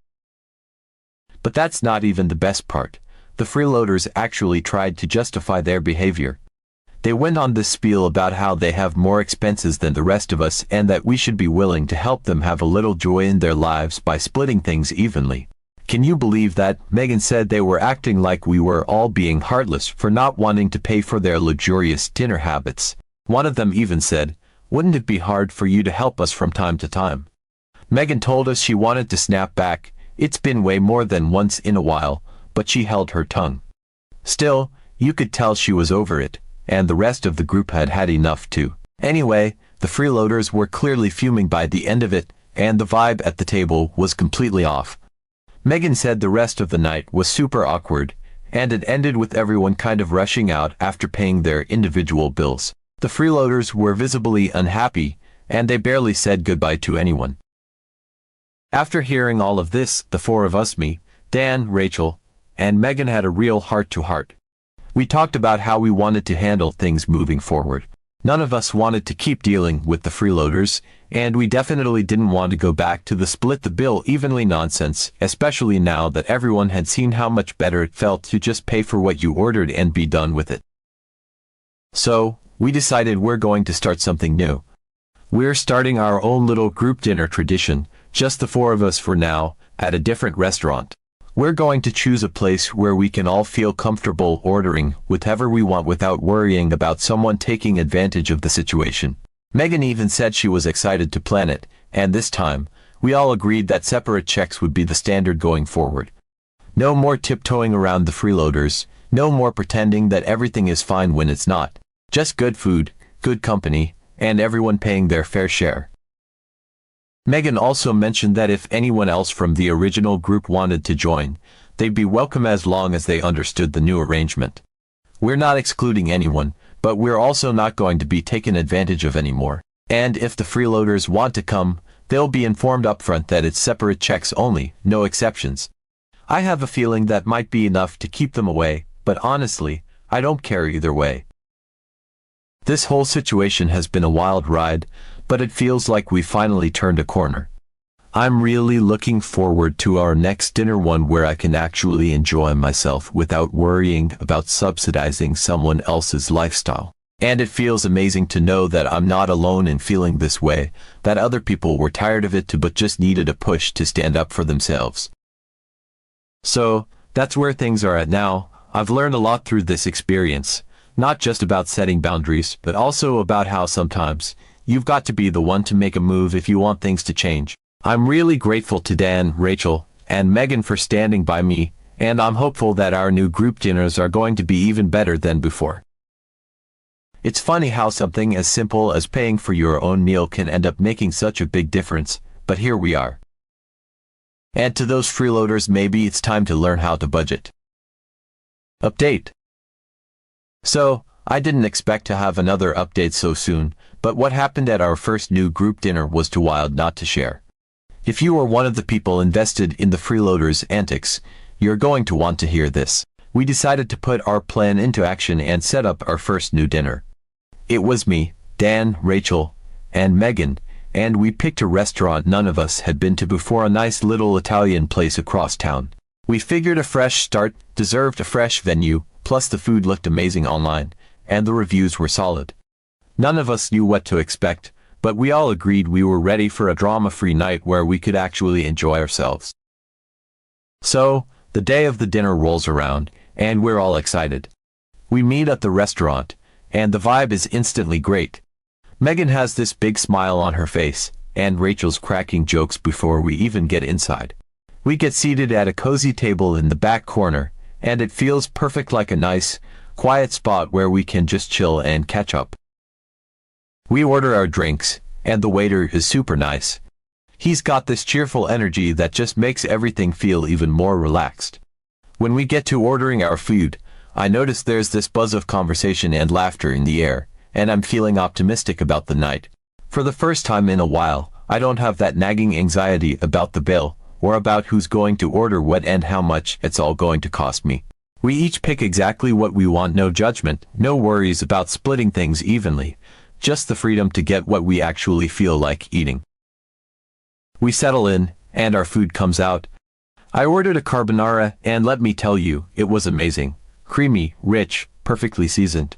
But that's not even the best part. The freeloaders actually tried to justify their behavior. They went on this spiel about how they have more expenses than the rest of us and that we should be willing to help them have a little joy in their lives by splitting things evenly. Can you believe that? Megan said they were acting like we were all being heartless for not wanting to pay for their luxurious dinner habits. One of them even said, "Wouldn't it be hard for you to help us from time to time?" Megan told us she wanted to snap back. It's been way more than once in a while, but she held her tongue. Still, you could tell she was over it, and the rest of the group had had enough too. Anyway, the freeloaders were clearly fuming by the end of it, and the vibe at the table was completely off. Megan said the rest of the night was super awkward, and it ended with everyone kind of rushing out after paying their individual bills. The freeloaders were visibly unhappy, and they barely said goodbye to anyone. After hearing all of this, the four of us, me, Dan, Rachel, and Megan, had a real heart-to-heart. We talked about how we wanted to handle things moving forward. None of us wanted to keep dealing with the freeloaders, and we definitely didn't want to go back to the split the bill evenly nonsense, especially now that everyone had seen how much better it felt to just pay for what you ordered and be done with it. So, we decided we're going to start something new. We're starting our own little group dinner tradition, just the four of us for now, at a different restaurant. We're going to choose a place where we can all feel comfortable ordering whatever we want without worrying about someone taking advantage of the situation. Megan even said she was excited to plan it, and this time, we all agreed that separate checks would be the standard going forward. No more tiptoeing around the freeloaders, no more pretending that everything is fine when it's not. Just good food, good company, and everyone paying their fair share. Megan also mentioned that if anyone else from the original group wanted to join, they'd be welcome as long as they understood the new arrangement. We're not excluding anyone, but we're also not going to be taken advantage of anymore. And if the freeloaders want to come, they'll be informed upfront that it's separate checks only, no exceptions. I have a feeling that might be enough to keep them away, but honestly, I don't care either way. This whole situation has been a wild ride, but it feels like we finally turned a corner. I'm really looking forward to our next dinner, one where I can actually enjoy myself without worrying about subsidizing someone else's lifestyle. And it feels amazing to know that I'm not alone in feeling this way, that other people were tired of it too but just needed a push to stand up for themselves. So, that's where things are at now. I've learned a lot through this experience, not just about setting boundaries, but also about how sometimes you've got to be the one to make a move if you want things to change. I'm really grateful to Dan, Rachel, and Megan for standing by me, and I'm hopeful that our new group dinners are going to be even better than before. It's funny how something as simple as paying for your own meal can end up making such a big difference, but here we are. And to those freeloaders, maybe it's time to learn how to budget. Update. So, I didn't expect to have another update so soon, but what happened at our first new group dinner was too wild not to share. If you are one of the people invested in the freeloaders' antics, you're going to want to hear this. We decided to put our plan into action and set up our first new dinner. It was me, Dan, Rachel, and Megan, and we picked a restaurant none of us had been to before, a nice little Italian place across town. We figured a fresh start deserved a fresh venue, plus the food looked amazing online, and the reviews were solid. None of us knew what to expect, but we all agreed we were ready for a drama-free night where we could actually enjoy ourselves. So, the day of the dinner rolls around, and we're all excited. We meet at the restaurant, and the vibe is instantly great. Megan has this big smile on her face, and Rachel's cracking jokes before we even get inside. We get seated at a cozy table in the back corner, and it feels perfect, like a nice, quiet spot where we can just chill and catch up. We order our drinks, and the waiter is super nice. He's got this cheerful energy that just makes everything feel even more relaxed. When we get to ordering our food, I notice there's this buzz of conversation and laughter in the air, and I'm feeling optimistic about the night. For the first time in a while, I don't have that nagging anxiety about the bill, or about who's going to order what and how much it's all going to cost me. We each pick exactly what we want, no judgment, no worries about splitting things evenly, just the freedom to get what we actually feel like eating. We settle in, and our food comes out. I ordered a carbonara, and let me tell you, it was amazing. Creamy, rich, perfectly seasoned.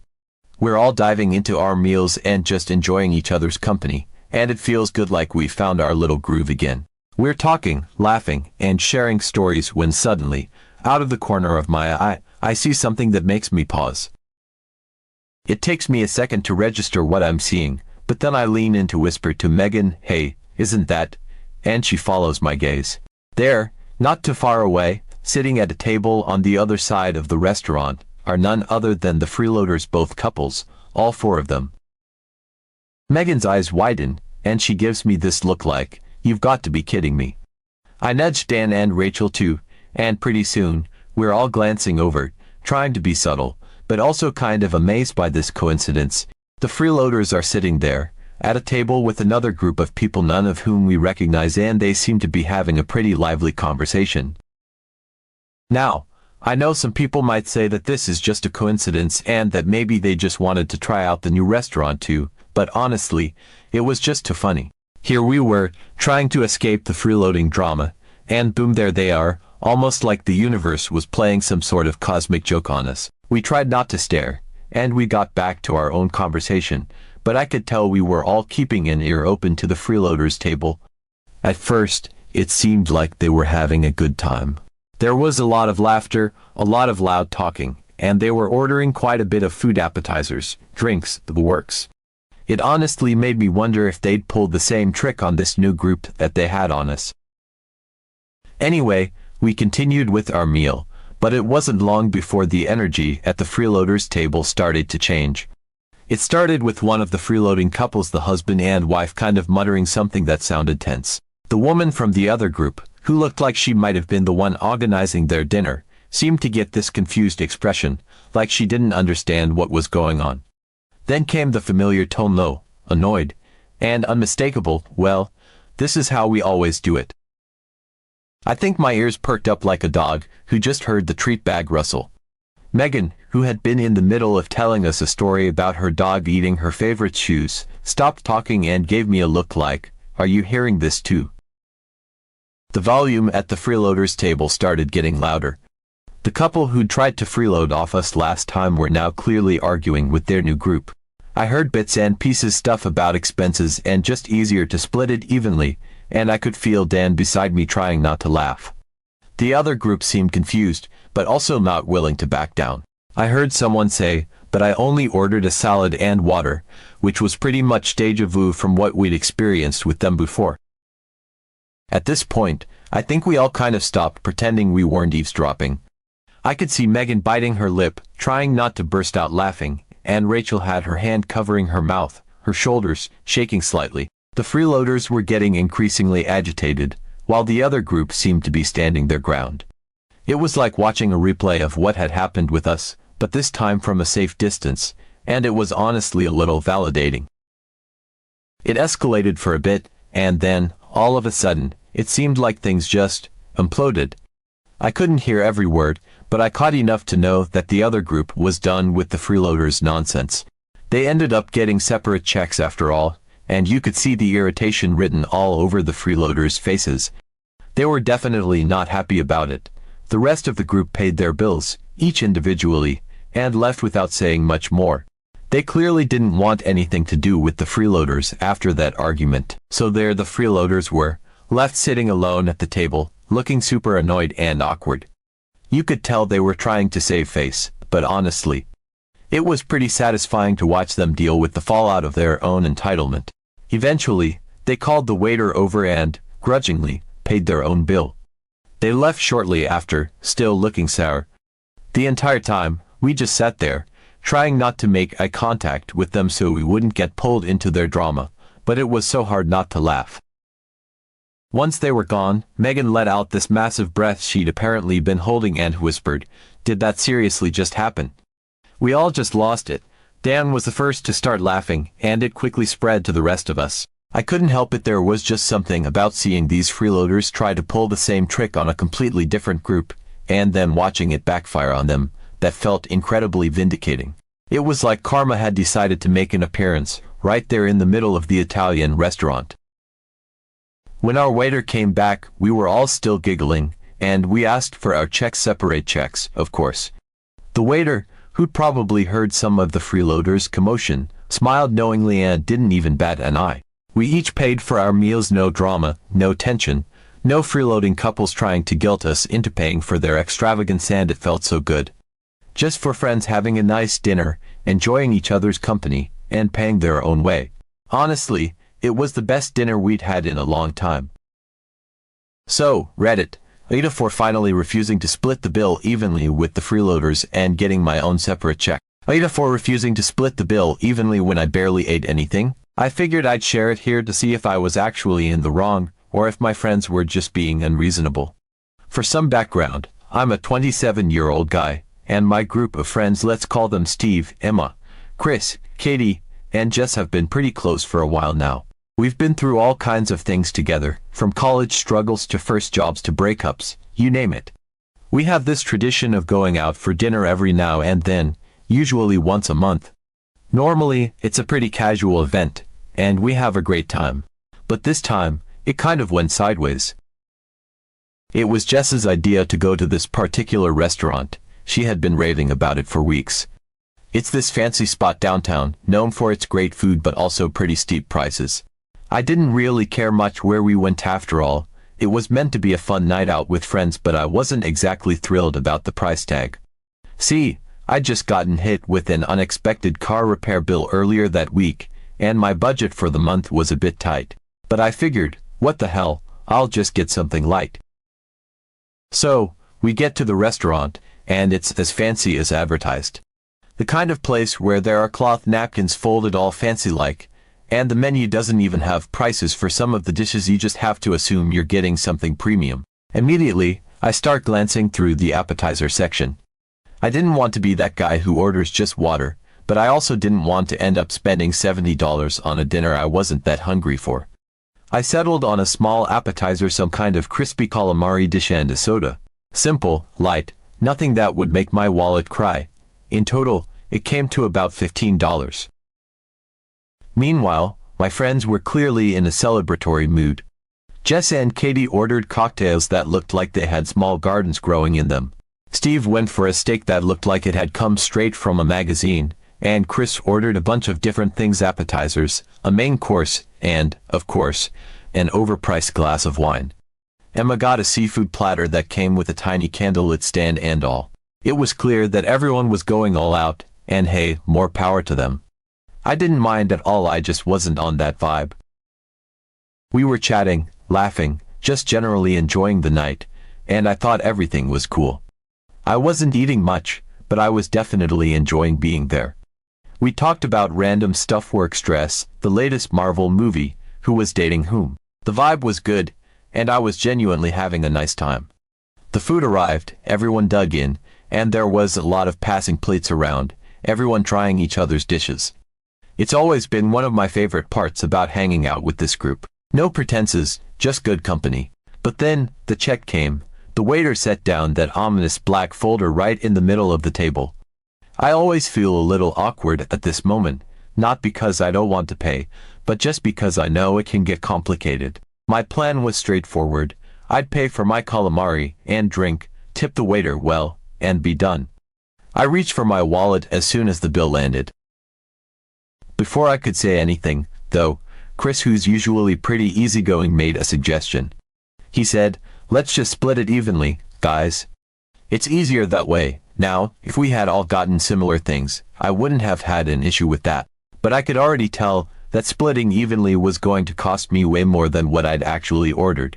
We're all diving into our meals and just enjoying each other's company, and it feels good, like we found our little groove again. We're talking, laughing, and sharing stories when suddenly, out of the corner of my eye, I see something that makes me pause. It takes me a second to register what I'm seeing, but then I lean in to whisper to Megan, "Hey, isn't that?" And she follows my gaze. There, not too far away, sitting at a table on the other side of the restaurant, are none other than the freeloaders, both couples, all four of them. Megan's eyes widen, and she gives me this look like, "You've got to be kidding me." I nudge Dan and Rachel too, and pretty soon, we're all glancing over, trying to be subtle, but also kind of amazed by this coincidence. The freeloaders are sitting there, at a table with another group of people, none of whom we recognize, and they seem to be having a pretty lively conversation. Now, I know some people might say that this is just a coincidence and that maybe they just wanted to try out the new restaurant too, but honestly, it was just too funny. Here we were, trying to escape the freeloading drama, and boom, there they are, almost like the universe was playing some sort of cosmic joke on us. We tried not to stare, and we got back to our own conversation, but I could tell we were all keeping an ear open to the freeloaders' table. At first, it seemed like they were having a good time. There was a lot of laughter, a lot of loud talking, and they were ordering quite a bit of food, appetizers, drinks, the works. It honestly made me wonder if they'd pulled the same trick on this new group that they had on us. Anyway, we continued with our meal, but it wasn't long before the energy at the freeloaders' table started to change. It started with one of the freeloading couples, the husband and wife, kind of muttering something that sounded tense. The woman from the other group, who looked like she might have been the one organizing their dinner, seemed to get this confused expression, like she didn't understand what was going on. Then came the familiar tone, low, annoyed, and unmistakable, "Well, this is how we always do it." I think my ears perked up like a dog who just heard the treat bag rustle. Megan, who had been in the middle of telling us a story about her dog eating her favorite shoes, stopped talking and gave me a look like, "Are you hearing this too?" The volume at the freeloaders' table started getting louder. The couple who'd tried to freeload off us last time were now clearly arguing with their new group. I heard bits and pieces stuff about expenses and just easier to split it evenly, and I could feel Dan beside me trying not to laugh. The other group seemed confused, but also not willing to back down. I heard someone say, "But I only ordered a salad and water," which was pretty much déjà vu from what we'd experienced with them before. At this point, I think we all kind of stopped pretending we weren't eavesdropping. I could see Megan biting her lip, trying not to burst out laughing, and Rachel had her hand covering her mouth, her shoulders shaking slightly. The freeloaders were getting increasingly agitated, while the other group seemed to be standing their ground. It was like watching a replay of what had happened with us, but this time from a safe distance, and it was honestly a little validating. It escalated for a bit, and then, all of a sudden, it seemed like things just imploded. I couldn't hear every word, but I caught enough to know that the other group was done with the freeloaders' nonsense. They ended up getting separate checks after all, and you could see the irritation written all over the freeloaders' faces. They were definitely not happy about it. The rest of the group paid their bills, each individually, and left without saying much more. They clearly didn't want anything to do with the freeloaders after that argument. So there the freeloaders were, left sitting alone at the table, looking super annoyed and awkward. You could tell they were trying to save face, but honestly, it was pretty satisfying to watch them deal with the fallout of their own entitlement. Eventually, they called the waiter over and, grudgingly, paid their own bill. They left shortly after, still looking sour. The entire time, we just sat there, trying not to make eye contact with them so we wouldn't get pulled into their drama, but it was so hard not to laugh. Once they were gone, Megan let out this massive breath she'd apparently been holding and whispered, "Did that seriously just happen?" We all just lost it. Dan was the first to start laughing, and it quickly spread to the rest of us. I couldn't help it, there was just something about seeing these freeloaders try to pull the same trick on a completely different group, and then watching it backfire on them, that felt incredibly vindicating. It was like karma had decided to make an appearance, right there in the middle of the Italian restaurant. When our waiter came back, we were all still giggling, and we asked for our separate checks, of course. The waiter, who'd probably heard some of the freeloaders' commotion, smiled knowingly and didn't even bat an eye. We each paid for our meals, no drama, no tension, no freeloading couples trying to guilt us into paying for their extravagance, and it felt so good. Just for friends having a nice dinner, enjoying each other's company, and paying their own way. Honestly, it was the best dinner we'd had in a long time. So, Reddit, Ada for finally refusing to split the bill evenly with the freeloaders and getting my own separate check. Ada for refusing to split the bill evenly when I barely ate anything. I figured I'd share it here to see if I was actually in the wrong, or if my friends were just being unreasonable. For some background, I'm a 27-year-old guy, and my group of friends, let's call them Steve, Emma, Chris, Katie, and Jess, have been pretty close for a while now. We've been through all kinds of things together, from college struggles to first jobs to breakups, you name it. We have this tradition of going out for dinner every now and then, usually once a month. Normally, it's a pretty casual event, and we have a great time. But this time, it kind of went sideways. It was Jess's idea to go to this particular restaurant. She had been raving about it for weeks. It's this fancy spot downtown, known for its great food but also pretty steep prices. I didn't really care much where we went after all. It was meant to be a fun night out with friends, but I wasn't exactly thrilled about the price tag. See, I'd just gotten hit with an unexpected car repair bill earlier that week, and my budget for the month was a bit tight. But I figured, what the hell, I'll just get something light. So, we get to the restaurant, and it's as fancy as advertised. The kind of place where there are cloth napkins folded all fancy-like, and the menu doesn't even have prices for some of the dishes. You just have to assume you're getting something premium. Immediately, I start glancing through the appetizer section. I didn't want to be that guy who orders just water, but I also didn't want to end up spending $70 on a dinner I wasn't that hungry for. I settled on a small appetizer, some kind of crispy calamari dish and a soda. Simple, light, nothing that would make my wallet cry. In total, it came to about $15. Meanwhile, my friends were clearly in a celebratory mood. Jess and Katie ordered cocktails that looked like they had small gardens growing in them. Steve went for a steak that looked like it had come straight from a magazine, and Chris ordered a bunch of different things: appetizers, a main course, and, of course, an overpriced glass of wine. Emma got a seafood platter that came with a tiny candlelit stand and all. It was clear that everyone was going all out, and hey, more power to them. I didn't mind at all, I just wasn't on that vibe. We were chatting, laughing, just generally enjoying the night, and I thought everything was cool. I wasn't eating much, but I was definitely enjoying being there. We talked about random stuff: work stress, the latest Marvel movie, who was dating whom. The vibe was good, and I was genuinely having a nice time. The food arrived, everyone dug in, and there was a lot of passing plates around, everyone trying each other's dishes. It's always been one of my favorite parts about hanging out with this group. No pretenses, just good company. But then, the check came. The waiter set down that ominous black folder right in the middle of the table. I always feel a little awkward at this moment, not because I don't want to pay, but just because I know it can get complicated. My plan was straightforward. I'd pay for my calamari and drink, tip the waiter well, and be done. I reached for my wallet as soon as the bill landed. Before I could say anything, though, Chris, who's usually pretty easygoing, made a suggestion. He said, "Let's just split it evenly, guys. It's easier that way." Now, if we had all gotten similar things, I wouldn't have had an issue with that. But I could already tell that splitting evenly was going to cost me way more than what I'd actually ordered.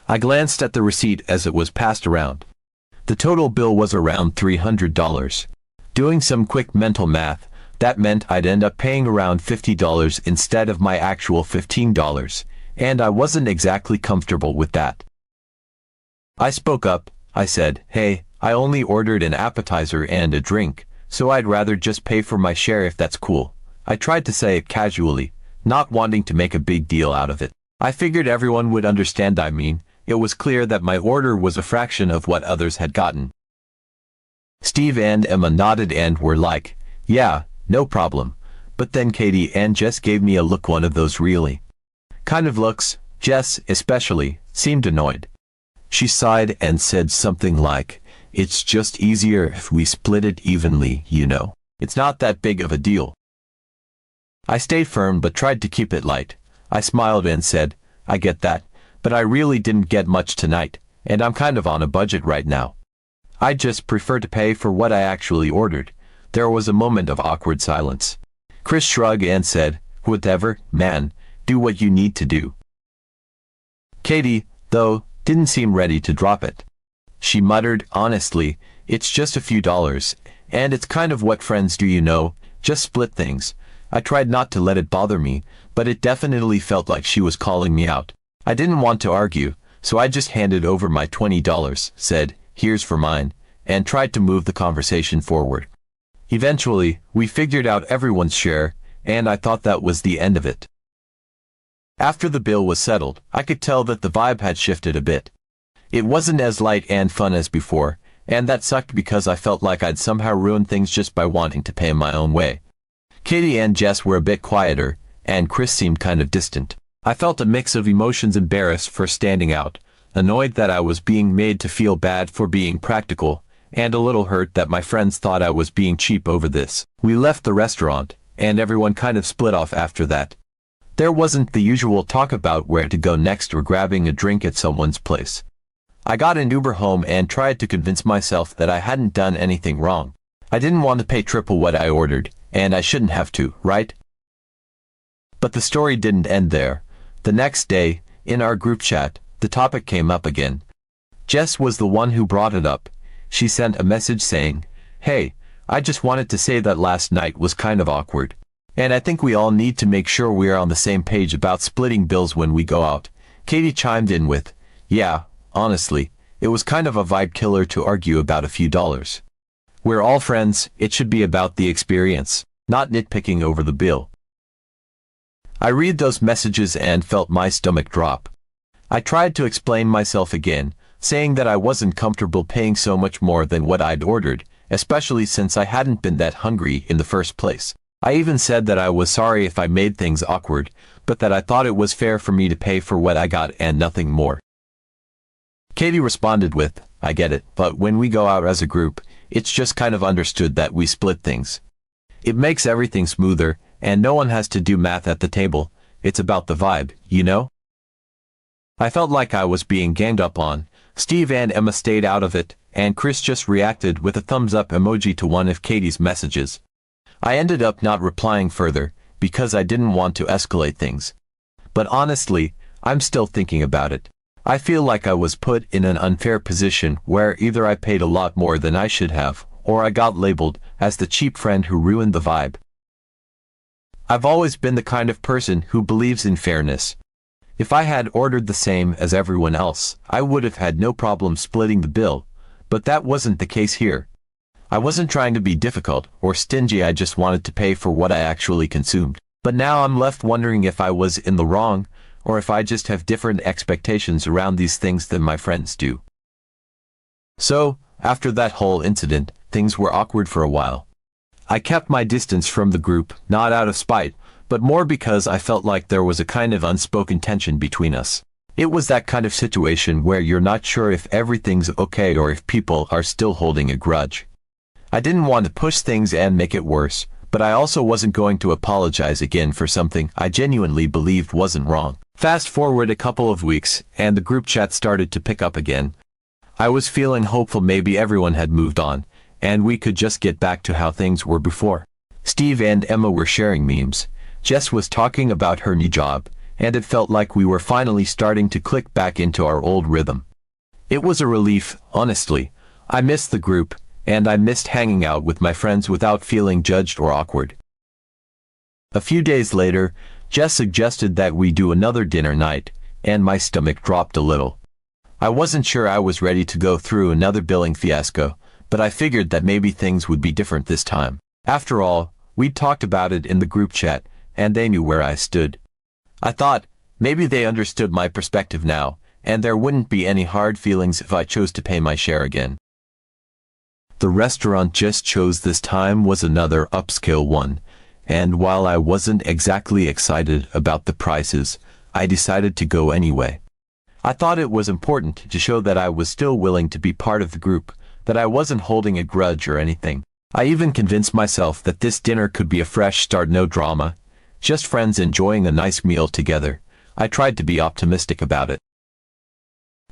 I glanced at the receipt as it was passed around. The total bill was around $300. Doing some quick mental math, that meant I'd end up paying around $50 instead of my actual $15, and I wasn't exactly comfortable with that. I spoke up. I said, "Hey, I only ordered an appetizer and a drink, so I'd rather just pay for my share if that's cool." I tried to say it casually, not wanting to make a big deal out of it. I figured everyone would understand. It was clear that my order was a fraction of what others had gotten. Steve and Emma nodded and were like, "Yeah, no problem." But then Katie and Jess gave me a look, one of those really kind of looks. Jess, especially, seemed annoyed. She sighed and said something like, "It's just easier if we split it evenly, you know. It's not that big of a deal." I stayed firm but tried to keep it light. I smiled and said, "I get that, but I really didn't get much tonight, and I'm kind of on a budget right now. I just prefer to pay for what I actually ordered." There was a moment of awkward silence. Chris shrugged and said, "Whatever, man, do what you need to do." Katie, though, didn't seem ready to drop it. She muttered, "Honestly, it's just a few dollars, and it's kind of what friends do, you know, just split things." I tried not to let it bother me, but it definitely felt like she was calling me out. I didn't want to argue, so I just handed over my $20, said, "Here's for mine," and tried to move the conversation forward. Eventually, we figured out everyone's share, and I thought that was the end of it. After the bill was settled, I could tell that the vibe had shifted a bit. It wasn't as light and fun as before, and that sucked because I felt like I'd somehow ruined things just by wanting to pay my own way. Katie and Jess were a bit quieter, and Chris seemed kind of distant. I felt a mix of emotions: embarrassed for standing out, annoyed that I was being made to feel bad for being practical, and a little hurt that my friends thought I was being cheap over this. We left the restaurant, and everyone kind of split off after that. There wasn't the usual talk about where to go next or grabbing a drink at someone's place. I got an Uber home and tried to convince myself that I hadn't done anything wrong. I didn't want to pay triple what I ordered, and I shouldn't have to, right? But the story didn't end there. The next day, in our group chat, the topic came up again. Jess was the one who brought it up. She sent a message saying, "Hey, I just wanted to say that last night was kind of awkward, and I think we all need to make sure we're on the same page about splitting bills when we go out." Katie chimed in with, "Yeah, honestly, it was kind of a vibe killer to argue about a few dollars. We're all friends, it should be about the experience, not nitpicking over the bill." I read those messages and felt my stomach drop. I tried to explain myself again, saying that I wasn't comfortable paying so much more than what I'd ordered, especially since I hadn't been that hungry in the first place. I even said that I was sorry if I made things awkward, but that I thought it was fair for me to pay for what I got and nothing more. Katie responded with, "I get it, but when we go out as a group, it's just kind of understood that we split things. It makes everything smoother, and no one has to do math at the table. It's about the vibe, you know?" I felt like I was being ganged up on. Steve and Emma stayed out of it, and Chris just reacted with a thumbs up emoji to one of Katie's messages. I ended up not replying further, because I didn't want to escalate things. But honestly, I'm still thinking about it. I feel like I was put in an unfair position where either I paid a lot more than I should have, or I got labeled as the cheap friend who ruined the vibe. I've always been the kind of person who believes in fairness. If I had ordered the same as everyone else, I would have had no problem splitting the bill, but that wasn't the case here. I wasn't trying to be difficult or stingy, I just wanted to pay for what I actually consumed. But now I'm left wondering if I was in the wrong, or if I just have different expectations around these things than my friends do. So, after that whole incident, things were awkward for a while. I kept my distance from the group, not out of spite, but more because I felt like there was a kind of unspoken tension between us. It was that kind of situation where you're not sure if everything's okay or if people are still holding a grudge. I didn't want to push things and make it worse, but I also wasn't going to apologize again for something I genuinely believed wasn't wrong. Fast forward a couple of weeks, and the group chat started to pick up again. I was feeling hopeful maybe everyone had moved on, and we could just get back to how things were before. Steve and Emma were sharing memes. Jess was talking about her new job, and it felt like we were finally starting to click back into our old rhythm. It was a relief, honestly. I missed the group, and I missed hanging out with my friends without feeling judged or awkward. A few days later, Jess suggested that we do another dinner night, and my stomach dropped a little. I wasn't sure I was ready to go through another billing fiasco, but I figured that maybe things would be different this time. After all, we'd talked about it in the group chat, and they knew where I stood. I thought, maybe they understood my perspective now, and there wouldn't be any hard feelings if I chose to pay my share again. The restaurant Jess chose this time was another upscale one, and while I wasn't exactly excited about the prices, I decided to go anyway. I thought it was important to show that I was still willing to be part of the group, that I wasn't holding a grudge or anything. I even convinced myself that this dinner could be a fresh start, no drama, just friends enjoying a nice meal together. I tried to be optimistic about it.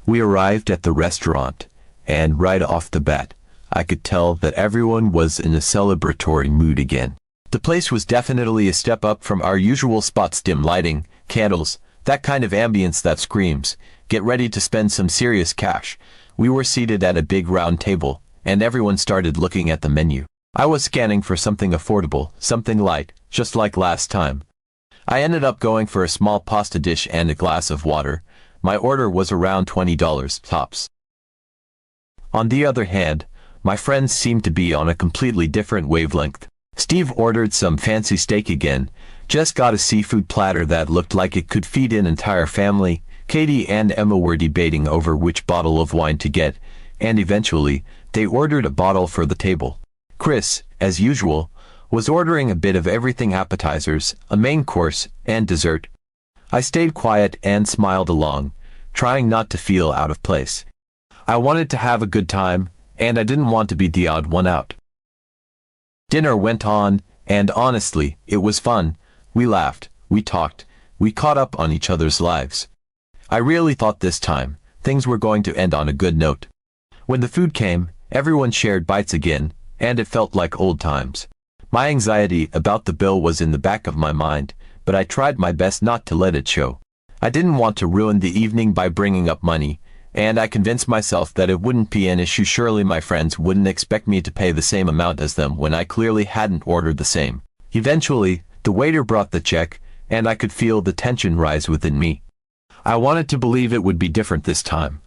We arrived at the restaurant, and right off the bat, I could tell that everyone was in a celebratory mood again. The place was definitely a step up from our usual spots: dim lighting, candles, that kind of ambience that screams, get ready to spend some serious cash. We were seated at a big round table, and everyone started looking at the menu. I was scanning for something affordable, something light, just like last time. I ended up going for a small pasta dish and a glass of water. My order was around $20 tops. On the other hand, my friends seemed to be on a completely different wavelength. Steve ordered some fancy steak again. Jess got a seafood platter that looked like it could feed an entire family. Katie and Emma were debating over which bottle of wine to get, and eventually, they ordered a bottle for the table. Chris, as usual, was ordering a bit of everything: appetizers, a main course, and dessert. I stayed quiet and smiled along, trying not to feel out of place. I wanted to have a good time, and I didn't want to be the odd one out. Dinner went on, and honestly, it was fun. We laughed, we talked, we caught up on each other's lives. I really thought this time, things were going to end on a good note. When the food came, everyone shared bites again, and it felt like old times. My anxiety about the bill was in the back of my mind, but I tried my best not to let it show. I didn't want to ruin the evening by bringing up money, and I convinced myself that it wouldn't be an issue. Surely my friends wouldn't expect me to pay the same amount as them when I clearly hadn't ordered the same. Eventually, the waiter brought the check, and I could feel the tension rise within me. I wanted to believe it would be different this time.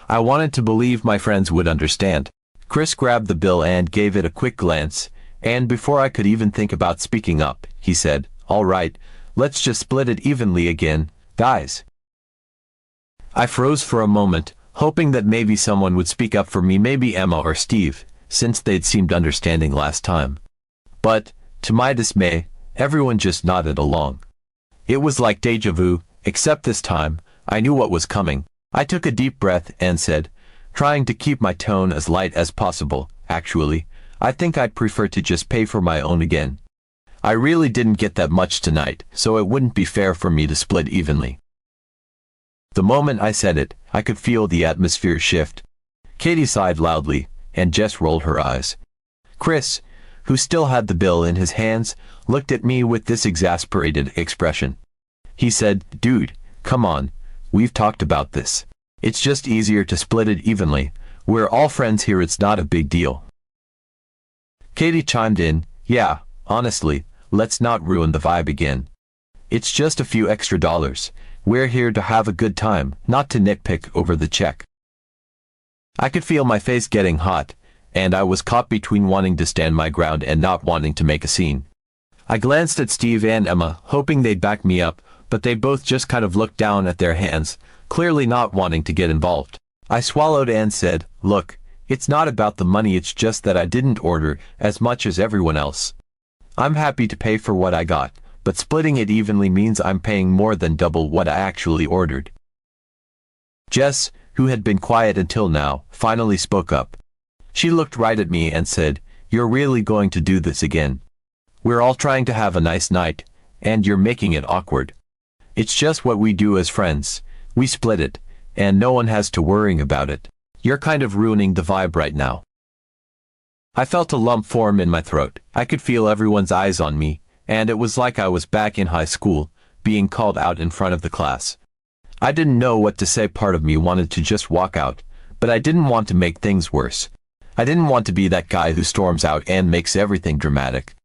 I wanted to believe my friends would understand. Chris grabbed the bill and gave it a quick glance, and before I could even think about speaking up, he said, "All right, let's just split it evenly again, guys." I froze for a moment, hoping that maybe someone would speak up for me, maybe Emma or Steve, since they'd seemed understanding last time. But, to my dismay, everyone just nodded along. It was like déjà vu, except this time, I knew what was coming. I took a deep breath and said, trying to keep my tone as light as possible, "Actually, I think I'd prefer to just pay for my own again. I really didn't get that much tonight, so it wouldn't be fair for me to split evenly." The moment I said it, I could feel the atmosphere shift. Katie sighed loudly, and Jess rolled her eyes. Chris, who still had the bill in his hands, looked at me with this exasperated expression. He said, "Dude, come on, we've talked about this. It's just easier to split it evenly. We're all friends here, it's not a big deal." Katie chimed in, "Yeah, honestly, let's not ruin the vibe again. It's just a few extra dollars. We're here to have a good time, not to nitpick over the check." I could feel my face getting hot, and I was caught between wanting to stand my ground and not wanting to make a scene. I glanced at Steve and Emma, hoping they'd back me up, but they both just kind of looked down at their hands, clearly not wanting to get involved. I swallowed and said, "Look, it's not about the money, it's just that I didn't order as much as everyone else. I'm happy to pay for what I got, but splitting it evenly means I'm paying more than double what I actually ordered." Jess, who had been quiet until now, finally spoke up. She looked right at me and said, "You're really going to do this again? We're all trying to have a nice night, and you're making it awkward. It's just what we do as friends. We split it, and no one has to worry about it. You're kind of ruining the vibe right now." I felt a lump form in my throat. I could feel everyone's eyes on me, and it was like I was back in high school, being called out in front of the class. I didn't know what to say. Part of me wanted to just walk out, but I didn't want to make things worse. I didn't want to be that guy who storms out and makes everything dramatic.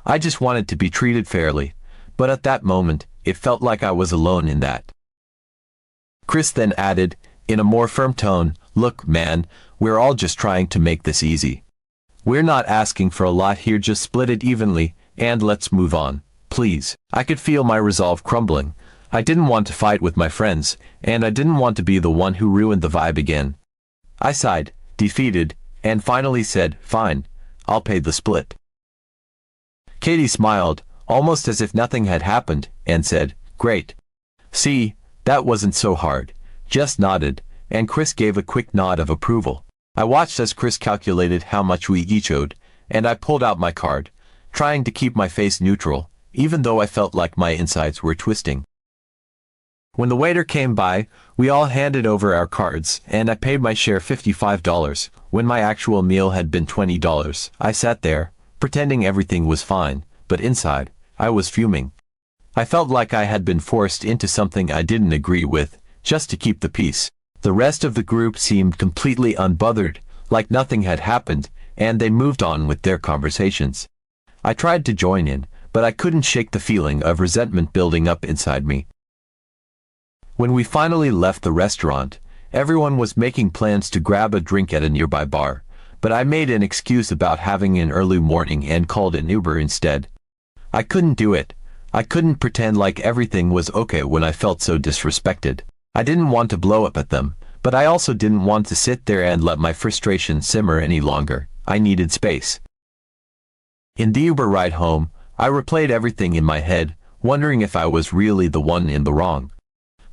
I just wanted to be treated fairly, but at that moment, it felt like I was alone in that. Chris then added, in a more firm tone, "Look, man, we're all just trying to make this easy. We're not asking for a lot here, just split it evenly, and let's move on, please." I could feel my resolve crumbling. I didn't want to fight with my friends, and I didn't want to be the one who ruined the vibe again. I sighed, defeated, and finally said, "Fine, I'll pay the split." Katie smiled, almost as if nothing had happened, and said, "Great. See, that wasn't so hard." Jess nodded, and Chris gave a quick nod of approval. I watched as Chris calculated how much we each owed, and I pulled out my card, trying to keep my face neutral, even though I felt like my insides were twisting. When the waiter came by, we all handed over our cards, and I paid my share $55, when my actual meal had been $20. I sat there, pretending everything was fine, but inside, I was fuming. I felt like I had been forced into something I didn't agree with, just to keep the peace. The rest of the group seemed completely unbothered, like nothing had happened, and they moved on with their conversations. I tried to join in, but I couldn't shake the feeling of resentment building up inside me. When we finally left the restaurant, everyone was making plans to grab a drink at a nearby bar, but I made an excuse about having an early morning and called an Uber instead. I couldn't do it. I couldn't pretend like everything was okay when I felt so disrespected. I didn't want to blow up at them, but I also didn't want to sit there and let my frustration simmer any longer. I needed space. In the Uber ride home, I replayed everything in my head, wondering if I was really the one in the wrong.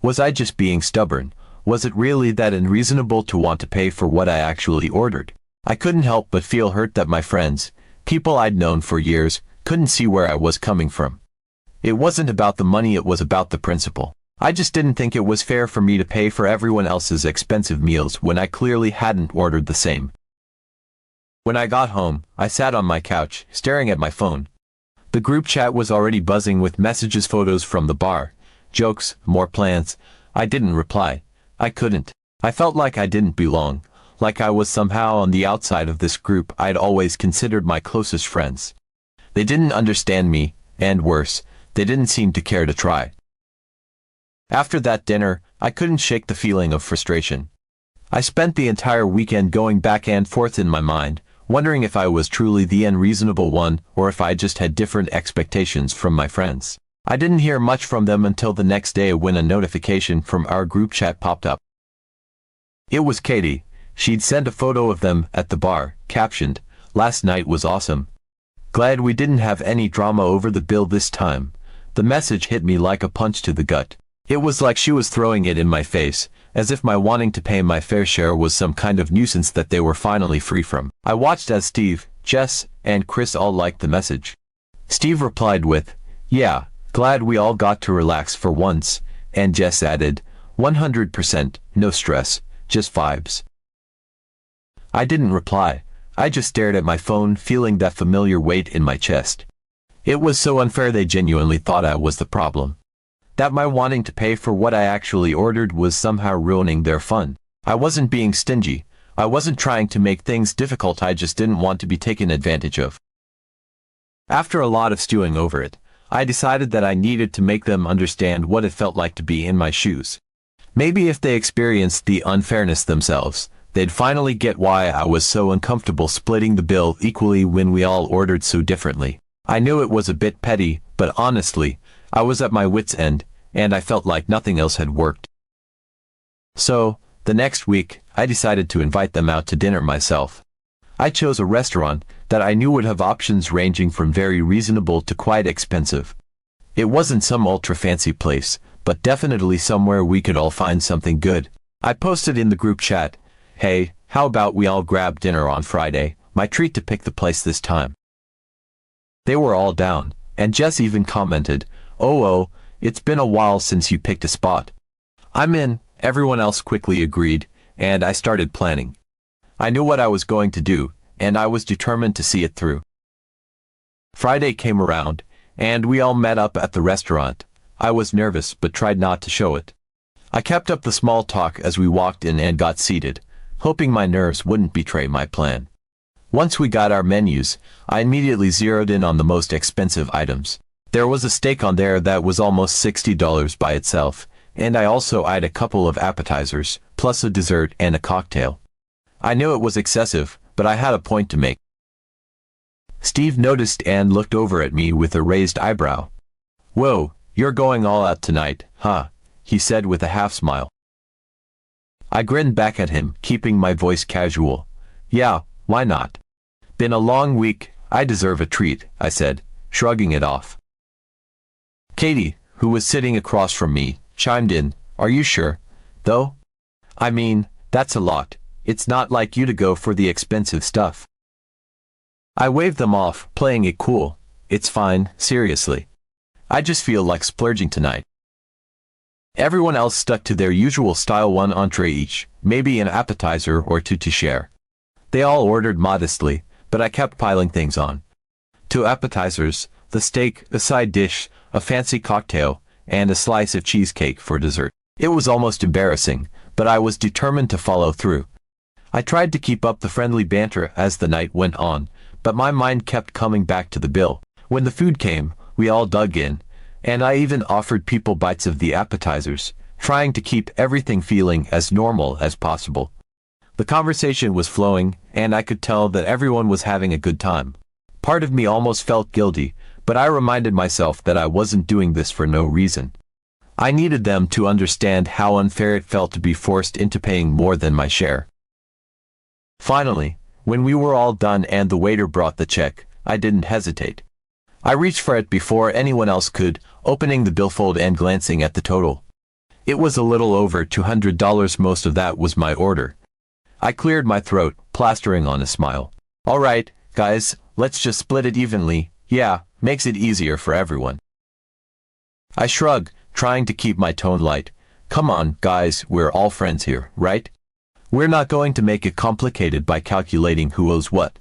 Was I just being stubborn? Was it really that unreasonable to want to pay for what I actually ordered? I couldn't help but feel hurt that my friends, people I'd known for years, couldn't see where I was coming from. It wasn't about the money, it was about the principle. I just didn't think it was fair for me to pay for everyone else's expensive meals when I clearly hadn't ordered the same. When I got home, I sat on my couch, staring at my phone. The group chat was already buzzing with messages, photos from the bar, jokes, more plans. I didn't reply. I couldn't. I felt like I didn't belong, like I was somehow on the outside of this group I'd always considered my closest friends. They didn't understand me, and worse, they didn't seem to care to try. After that dinner, I couldn't shake the feeling of frustration. I spent the entire weekend going back and forth in my mind, wondering if I was truly the unreasonable one or if I just had different expectations from my friends. I didn't hear much from them until the next day when a notification from our group chat popped up. It was Katie. She'd sent a photo of them at the bar, captioned, "Last night was awesome. Glad we didn't have any drama over the bill this time." The message hit me like a punch to the gut. It was like she was throwing it in my face, as if my wanting to pay my fair share was some kind of nuisance that they were finally free from. I watched as Steve, Jess, and Chris all liked the message. Steve replied with, "Yeah, glad we all got to relax for once," and Jess added, "100%, no stress, just vibes." I didn't reply. I just stared at my phone, feeling that familiar weight in my chest. It was so unfair. They genuinely thought I was the problem. That my wanting to pay for what I actually ordered was somehow ruining their fun. I wasn't being stingy. I wasn't trying to make things difficult. I just didn't want to be taken advantage of. After a lot of stewing over it, I decided that I needed to make them understand what it felt like to be in my shoes. Maybe if they experienced the unfairness themselves, they'd finally get why I was so uncomfortable splitting the bill equally when we all ordered so differently. I knew it was a bit petty, but honestly, I was at my wit's end, and I felt like nothing else had worked. So, the next week, I decided to invite them out to dinner myself. I chose a restaurant that I knew would have options ranging from very reasonable to quite expensive. It wasn't some ultra-fancy place, but definitely somewhere we could all find something good. I posted in the group chat, "Hey, how about we all grab dinner on Friday? My treat to pick the place this time." They were all down, and Jess even commented, "Oh, it's been a while since you picked a spot." "I'm in," everyone else quickly agreed, and I started planning. I knew what I was going to do, and I was determined to see it through. Friday came around, and we all met up at the restaurant. I was nervous but tried not to show it. I kept up the small talk as we walked in and got seated, hoping my nerves wouldn't betray my plan. Once we got our menus, I immediately zeroed in on the most expensive items. There was a steak on there that was almost $60 by itself, and I also eyed a couple of appetizers, plus a dessert and a cocktail. I knew it was excessive, but I had a point to make. Steve noticed and looked over at me with a raised eyebrow. "Whoa, you're going all out tonight, huh?" he said with a half smile. I grinned back at him, keeping my voice casual. "Yeah, why not? Been a long week, I deserve a treat," I said, shrugging it off. Katie, who was sitting across from me, chimed in. "Are you sure, though? I mean, that's a lot. It's not like you to go for the expensive stuff." I waved them off, playing it cool. "It's fine, seriously. I just feel like splurging tonight." Everyone else stuck to their usual style, one entree each, maybe an appetizer or two to share. They all ordered modestly, but I kept piling things on. 2 appetizers, the steak, a side dish, a fancy cocktail, and a slice of cheesecake for dessert. It was almost embarrassing, but I was determined to follow through. I tried to keep up the friendly banter as the night went on, but my mind kept coming back to the bill. When the food came, we all dug in, and I even offered people bites of the appetizers, trying to keep everything feeling as normal as possible. The conversation was flowing, and I could tell that everyone was having a good time. Part of me almost felt guilty, but I reminded myself that I wasn't doing this for no reason. I needed them to understand how unfair it felt to be forced into paying more than my share. Finally, when we were all done and the waiter brought the check, I didn't hesitate. I reached for it before anyone else could, opening the billfold and glancing at the total. It was a little over $200. Most of that was my order. I cleared my throat, plastering on a smile. "All right, guys, let's just split it evenly. Yeah, makes it easier for everyone." I shrugged, trying to keep my tone light. "Come on, guys, we're all friends here, right? We're not going to make it complicated by calculating who owes what.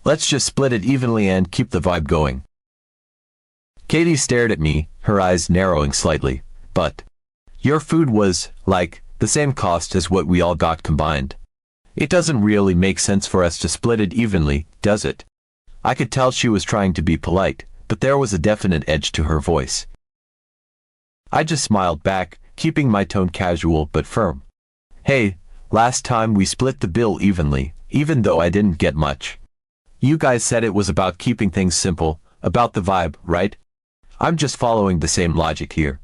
Let's just split it evenly and keep the vibe going." Katie stared at me, her eyes narrowing slightly. "But your food was, like, the same cost as what we all got combined. It doesn't really make sense for us to split it evenly, does it?" I could tell she was trying to be polite, but there was a definite edge to her voice. I just smiled back, keeping my tone casual but firm. "Hey, last time we split the bill evenly, even though I didn't get much. You guys said it was about keeping things simple, about the vibe, right? I'm just following the same logic here."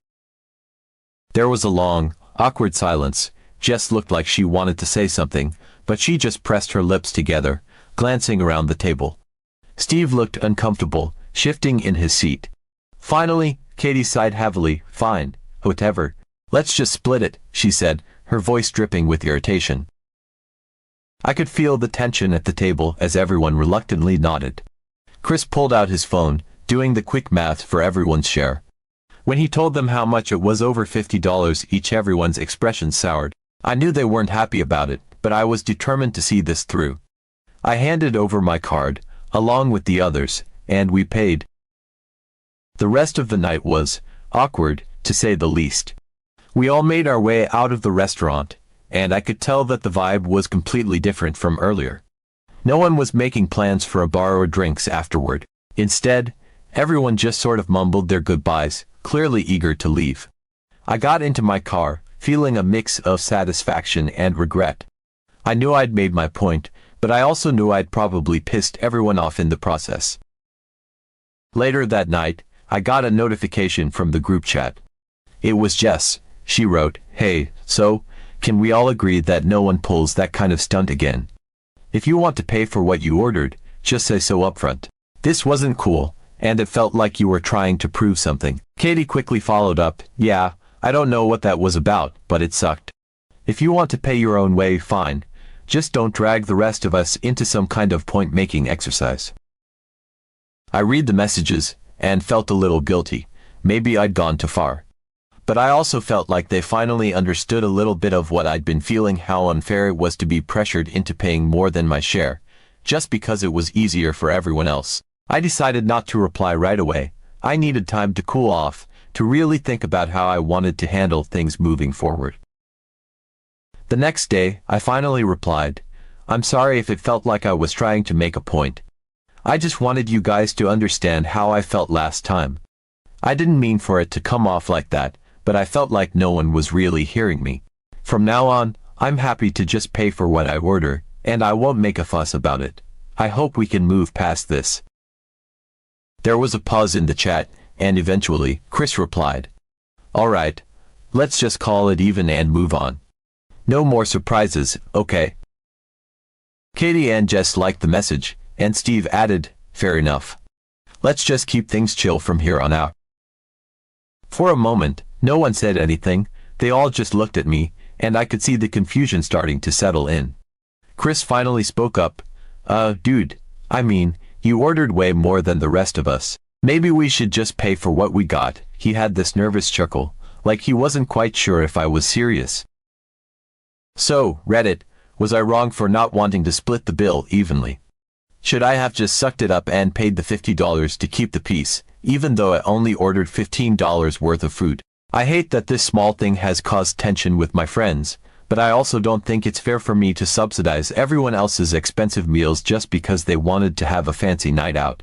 There was a long, awkward silence. Jess looked like she wanted to say something, but she just pressed her lips together, glancing around the table. Steve looked uncomfortable, shifting in his seat. Finally, Katie sighed heavily. "Fine, whatever. Let's just split it," she said, her voice dripping with irritation. I could feel the tension at the table as everyone reluctantly nodded. Chris pulled out his phone, doing the quick math for everyone's share. When he told them how much it was, over $50 each, everyone's expression soured. I knew they weren't happy about it, but I was determined to see this through. I handed over my card, along with the others, and we paid. The rest of the night was awkward, to say the least. We all made our way out of the restaurant, and I could tell that the vibe was completely different from earlier. No one was making plans for a bar or drinks afterward. Instead, everyone just sort of mumbled their goodbyes, clearly eager to leave. I got into my car, feeling a mix of satisfaction and regret. I knew I'd made my point, but I also knew I'd probably pissed everyone off in the process. Later that night, I got a notification from the group chat. It was Jess. She wrote, "Hey, so, can we all agree that no one pulls that kind of stunt again? If you want to pay for what you ordered, just say so upfront. This wasn't cool, and it felt like you were trying to prove something." Katie quickly followed up, "Yeah, I don't know what that was about, but it sucked. If you want to pay your own way, fine. Just don't drag the rest of us into some kind of point-making exercise." I read the messages, and felt a little guilty. Maybe I'd gone too far. But I also felt like they finally understood a little bit of what I'd been feeling, how unfair it was to be pressured into paying more than my share, just because it was easier for everyone else. I decided not to reply right away. I needed time to cool off, to really think about how I wanted to handle things moving forward. The next day, I finally replied, "I'm sorry if it felt like I was trying to make a point. I just wanted you guys to understand how I felt last time. I didn't mean for it to come off like that, but I felt like no one was really hearing me. From now on, I'm happy to just pay for what I order, and I won't make a fuss about it. I hope we can move past this. There was a pause in the chat, and eventually, Chris replied, "Alright, let's just call it even and move on. No more surprises, okay?" Katie and Jess liked the message, and Steve added, "Fair enough. Let's just keep things chill from here on out." For a moment, no one said anything. They all just looked at me, and I could see the confusion starting to settle in. Chris finally spoke up. Dude, I mean, you ordered way more than the rest of us. Maybe we should just pay for what we got." He had this nervous chuckle, like he wasn't quite sure if I was serious. So, Reddit, was I wrong for not wanting to split the bill evenly? Should I have just sucked it up and paid the $50 to keep the peace, even though I only ordered $15 worth of food? I hate that this small thing has caused tension with my friends, but I also don't think it's fair for me to subsidize everyone else's expensive meals just because they wanted to have a fancy night out.